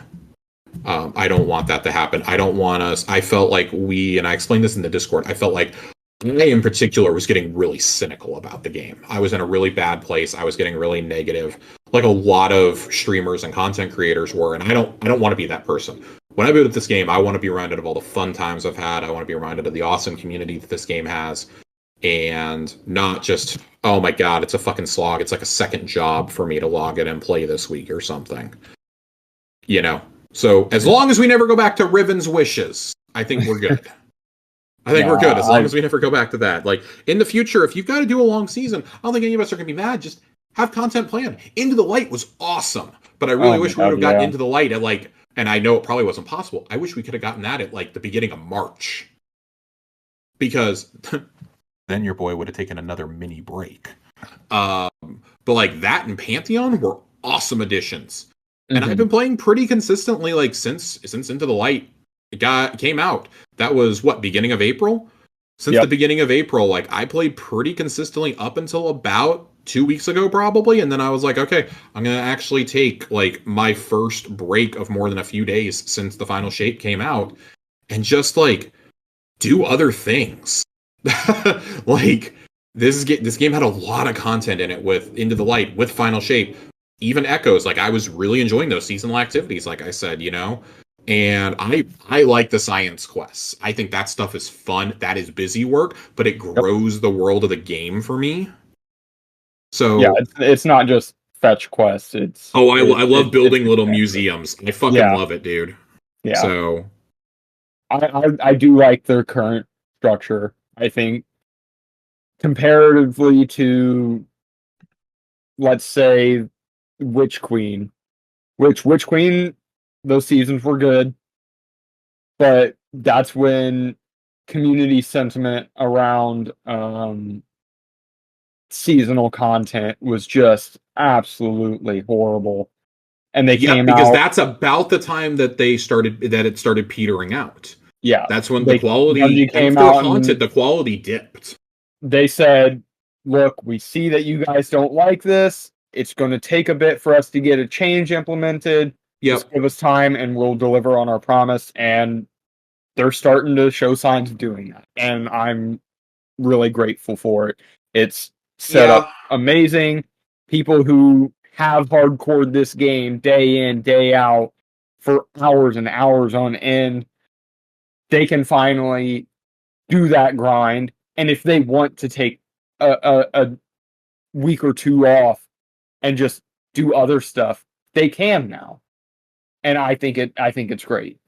I don't want that to happen. I don't want us. I felt like and I explained this in the Discord, I felt like I in particular was getting really cynical about the game. I was in a really bad place. I was getting really negative, like a lot of streamers and content creators were, and I don't want to be that person. When I boot at this game, I want to be reminded of all the fun times I've had. I want to be reminded of the awesome community that this game has, and not just, oh my god, it's a fucking slog. It's like a second job for me to log in and play this week or something. So as long as we never go back to Riven's wishes, I think we're good. I think we're good as long as we never go back to that. Like, in the future, if you've got to do a long season, I don't think any of us are going to be mad. Just have content planned. Into the Light was awesome, but I really wish we would have gotten Into the Light at and I know it probably wasn't possible. I wish we could have gotten that at the beginning of March, because then your boy would have taken another mini break. But that and Pantheon were awesome additions, and I've been playing pretty consistently since Into the Light came out. That was beginning of April. Since the beginning of April, I played pretty consistently up until about 2 weeks ago, probably, and then I was like, okay, I'm gonna actually take my first break of more than a few days since the final shape came out, and just do other things. This game had a lot of content in it with Into the Light, with Final Shape, even Echoes. I was really enjoying those seasonal activities, like I said, And I like the science quests. I think that stuff is fun. That is busy work, but it grows the world of the game for me. So
yeah, it's not just fetch quests.
I love building little museums. I fucking love it, dude.
Yeah.
So
I do like their current structure. I think comparatively to, let's say, Witch Queen, those seasons were good, but that's when community sentiment around seasonal content was just absolutely horrible. And they came
because
out,
that's about the time that it started petering out.
Yeah,
that's when the quality came out. Haunted, the quality dipped.
They said, "Look, we see that you guys don't like this. It's going to take a bit for us to get a change implemented. Just give us time, and we'll deliver on our promise." And they're starting to show signs of doing that, and I'm really grateful for it. It's set up amazing. People who have hardcored this game day in, day out for hours and hours on end, they can finally do that grind. And if they want to take a week or two off and just do other stuff, they can now. And I think it's great.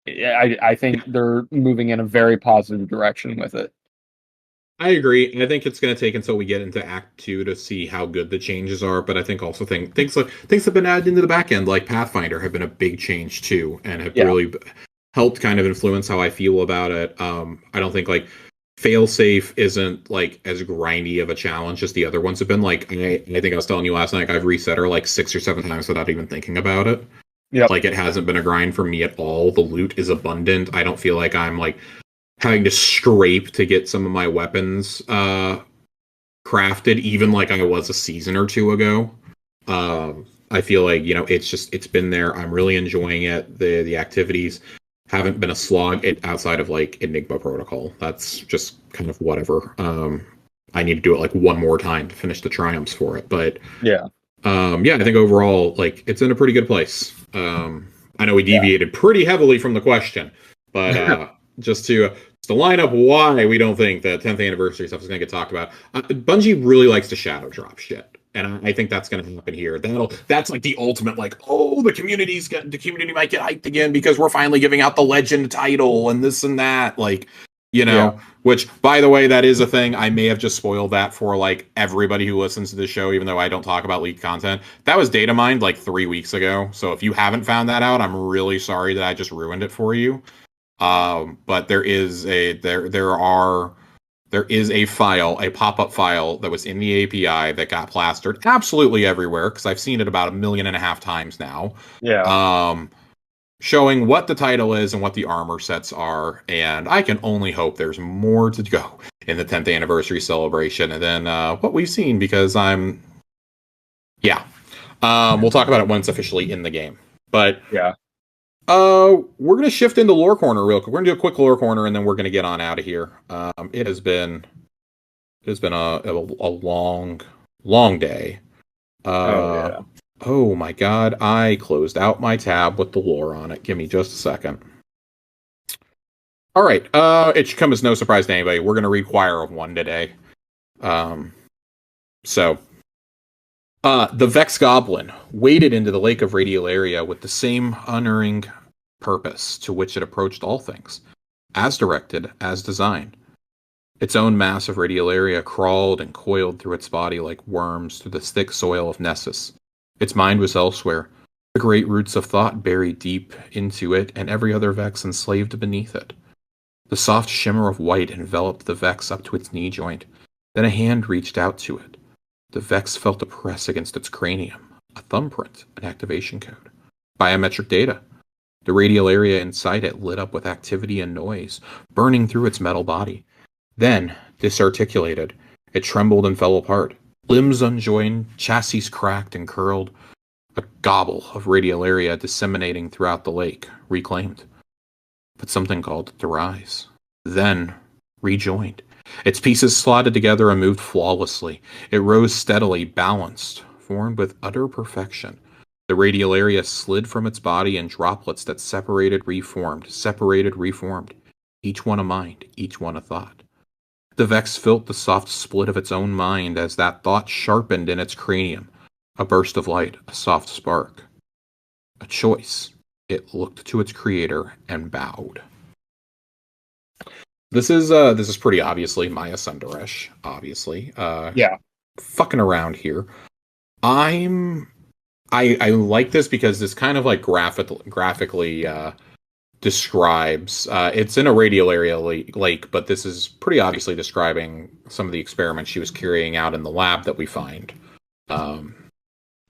I think they're moving in a very positive direction with it.
I agree. I think it's going to take until we get into Act 2 to see how good the changes are. But I think also things have been added into the back end, like Pathfinder, have been a big change too, and have really helped kind of influence how I feel about it. I don't think Failsafe isn't as grindy of a challenge as the other ones have been. I think I was telling you last night, I've reset her 6 or 7 times without even thinking about it. Yeah, it hasn't been a grind for me at all. The loot is abundant. I don't feel like I'm having to scrape to get some of my weapons crafted, even like I was a season or two ago. I feel like it's been there. I'm really enjoying it. The activities haven't been a slog outside of Enigma Protocol. That's just kind of whatever. I need to do it one more time to finish the triumphs for it. But I think overall it's in a pretty good place. I know we deviated pretty heavily from the question, but just to line up why we don't think the 10th anniversary stuff is going to get talked about. Bungie really likes to shadow drop shit. And I think that's going to happen here. That's like the ultimate, like, oh, the community might get hyped again because we're finally giving out the legend title and this and that, like,
Yeah.
which, by the way, that is a thing. I may have just spoiled that for like everybody who listens to the show, even though I don't talk about leaked content. That was data mined like 3 weeks ago. So if you haven't found that out, I'm really sorry that I just ruined it for you. But there is a file, a pop-up file that was in the API that got plastered absolutely everywhere because I've seen it about 1.5 million times now.
Yeah.
Showing what the title is and what the armor sets are, and I can only hope there's more to go in the 10th anniversary celebration than what we've seen because we'll talk about it when it's officially in the game. But
Yeah.
we're gonna shift into lore corner real quick. We're gonna do a quick lore corner and then we're gonna get on out of here. It has been a long day. Oh my god, I closed out my tab with the lore on it. Give me just a second. Alright, it should come as no surprise to anybody. We're gonna read Choir of One today. The Vex Goblin waded into the Lake of Radiolaria with the same unerring purpose to which it approached all things, as directed, as designed. Its own mass of Radiolaria crawled and coiled through its body like worms through the thick soil of Nessus. Its mind was elsewhere, the great roots of thought buried deep into it and every other Vex enslaved beneath it. The soft shimmer of white enveloped the Vex up to its knee joint. Then a hand reached out to it. The Vex felt a press against its cranium, a thumbprint, an activation code. Biometric data. The Radiolaria inside it lit up with activity and noise, burning through its metal body. Then, disarticulated, it trembled and fell apart. Limbs unjoined, chassis cracked and curled. A gobble of Radiolaria disseminating throughout the lake, reclaimed. But something called it to rise. Then, rejoined. Its pieces slotted together and moved flawlessly. It rose steadily, balanced, formed with utter perfection. The Radiolaria slid from its body in droplets that separated, reformed, each one a mind, each one a thought. The Vex felt the soft split of its own mind as that thought sharpened in its cranium. A burst of light, a soft spark. A choice. It looked to its creator and bowed. This is pretty obviously Maya Sunderesh, obviously. Fucking around here. I like this because this kind of like graphically describes it's in a Radiolaria lake, but this is pretty obviously describing some of the experiments she was carrying out in the lab that we find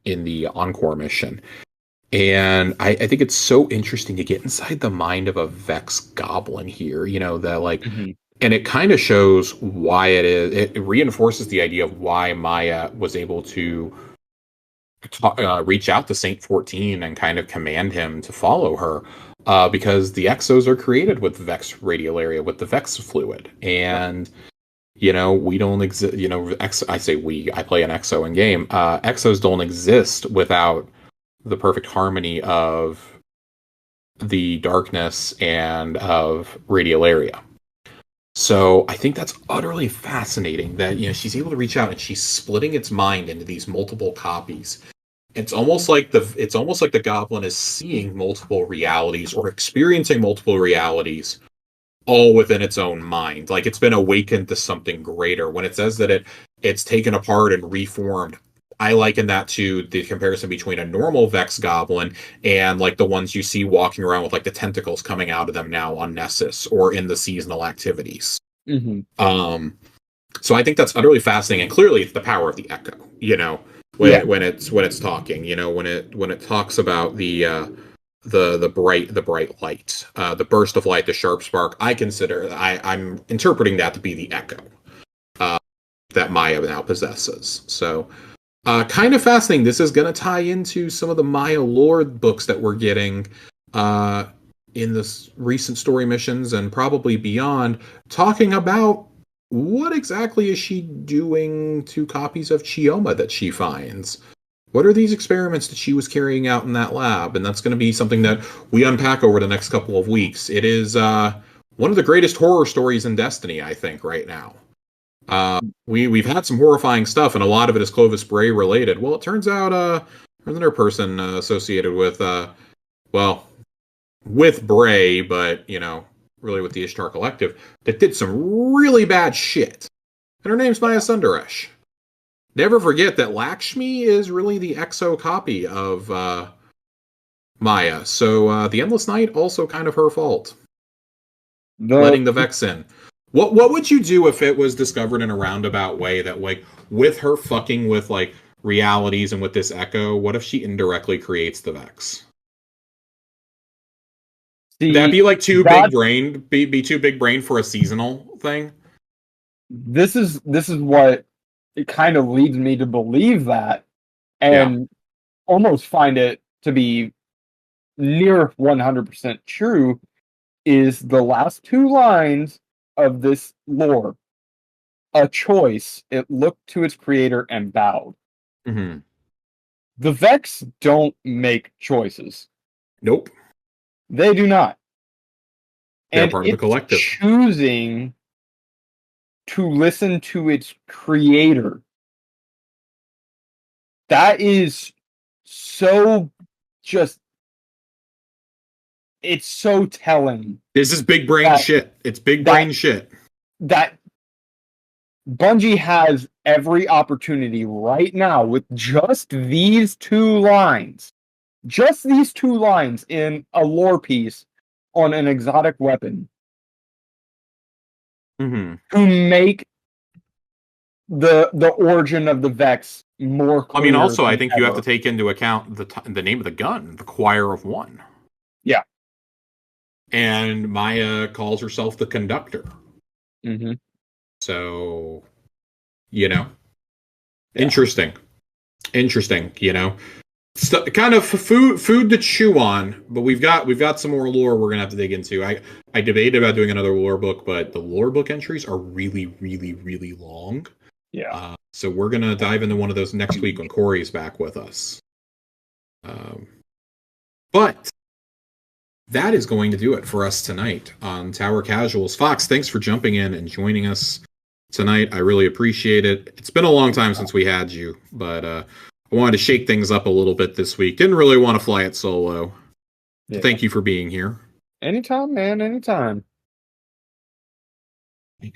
in the Encore mission. And I think it's so interesting to get inside the mind of a Vex Goblin here, that like, and it kind of shows why it reinforces the idea of why Maya was able to reach out to Saint 14 and kind of command him to follow her, because the Exos are created with Vex Radiolaria, with the Vex fluid, and we don't exist. I say we. I play an Exo in game. Exos don't exist without the perfect harmony of the darkness and of Radiolaria. So I think that's utterly fascinating that she's able to reach out and she's splitting its mind into these multiple copies. It's almost like the goblin is seeing multiple realities or experiencing multiple realities all within its own mind. Like it's been awakened to something greater. When it says that it's taken apart and reformed, I liken that to the comparison between a normal Vex Goblin and like the ones you see walking around with like the tentacles coming out of them now on Nessus or in the seasonal activities. So I think that's utterly fascinating, and clearly it's the power of the Echo. When it's talking, when it talks about the bright light, the burst of light, the sharp spark. I'm interpreting that to be the Echo that Maya now possesses. So. Kind of fascinating. This is going to tie into some of the Maya lore books that we're getting in this recent story missions and probably beyond, talking about what exactly is she doing to copies of Chioma that she finds. What are these experiments that she was carrying out in that lab? And that's going to be something that we unpack over the next couple of weeks. It is one of the greatest horror stories in Destiny, I think, right now. We've had some horrifying stuff, and a lot of it is Clovis Bray related. Well, it turns out there's another person associated with well, with Bray, but really with the Ishtar Collective, that did some really bad shit. And her name's Maya Sunderesh. Never forget that Lakshmi is really the exo copy of Maya. So the Endless Night also kind of her fault. Letting the Vex in. What would you do if it was discovered in a roundabout way that, like, with her fucking with like realities and with this echo, what if she indirectly creates the Vex? Would that be like too big brain? Be too big brain for a seasonal thing?
This is what it kind of leads me to believe that, and almost find it to be near 100% true, is the last two lines of this lore. A choice, it looked to its creator and bowed.
Mm-hmm.
The Vex don't make choices.
Nope.
They do not.
They're part of the collective.
Choosing to listen to its creator. That is so just... It's so telling.
This is big brain shit. It's big brain shit.
That Bungie has every opportunity right now with just these two lines in a lore piece on an exotic weapon, to make the origin of the Vex more clear.
I mean, also, I think you have to take into account the name of the gun, the Choir of One.
Yeah.
And Maya calls herself the Conductor.
Mm-hmm.
So, interesting. Kind of food to chew on. But we've got some more lore we're gonna have to dig into. I debated about doing another lore book, but the lore book entries are really, really, really long.
Yeah.
So we're gonna dive into one of those next week when Corey's back with us. But that is going to do it for us tonight on Tower Casuals. Fox, thanks for jumping in and joining us tonight. I really appreciate it. It's been a long time since we had you, but I wanted to shake things up a little bit this week. Didn't really want to fly it solo. Yeah. Thank you for being here.
Anytime, man. Anytime.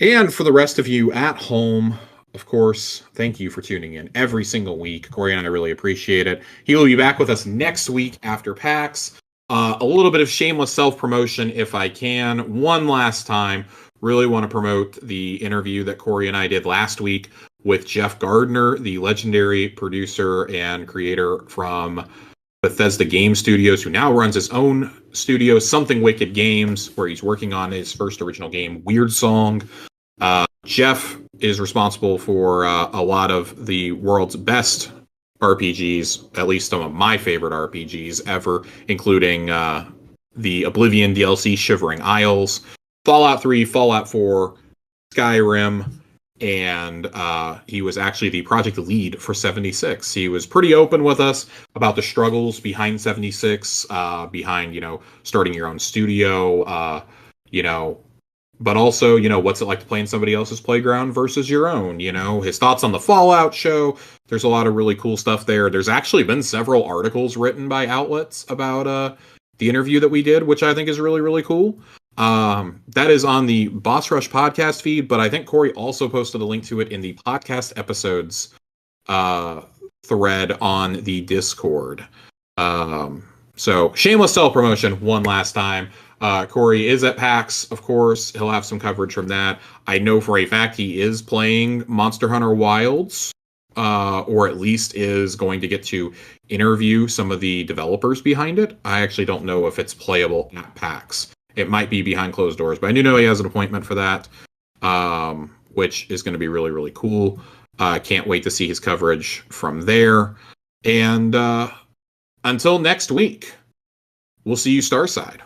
And for the rest of you at home, of course, thank you for tuning in every single week. Corey and I really appreciate it. He will be back with us next week after PAX. A little bit of shameless self-promotion, if I can. One last time, really want to promote the interview that Corey and I did last week with Jeff Gardner, the legendary producer and creator from Bethesda Game Studios, who now runs his own studio, Something Wicked Games, where he's working on his first original game, Weird Song. Jeff is responsible for a lot of the world's best RPGs, at least some of my favorite RPGs ever, including the Oblivion DLC, Shivering Isles, Fallout 3, Fallout 4, Skyrim, and he was actually the project lead for 76. He was pretty open with us about the struggles behind 76, behind, starting your own studio, but also, what's it like to play in somebody else's playground versus your own, his thoughts on the Fallout show. There's a lot of really cool stuff there. There's actually been several articles written by outlets about the interview that we did, which I think is really, really cool. That is on the Boss Rush podcast feed, but I think Corey also posted a link to it in the podcast episodes thread on the Discord. So shameless self-promotion one last time. Corey is at PAX, of course. He'll have some coverage from that. I know for a fact he is playing Monster Hunter Wilds, or at least is going to get to interview some of the developers behind it. I actually don't know if it's playable at PAX. It might be behind closed doors, but I do know he has an appointment for that, which is going to be really, really cool. Can't wait to see his coverage from there. And until next week, we'll see you Starside.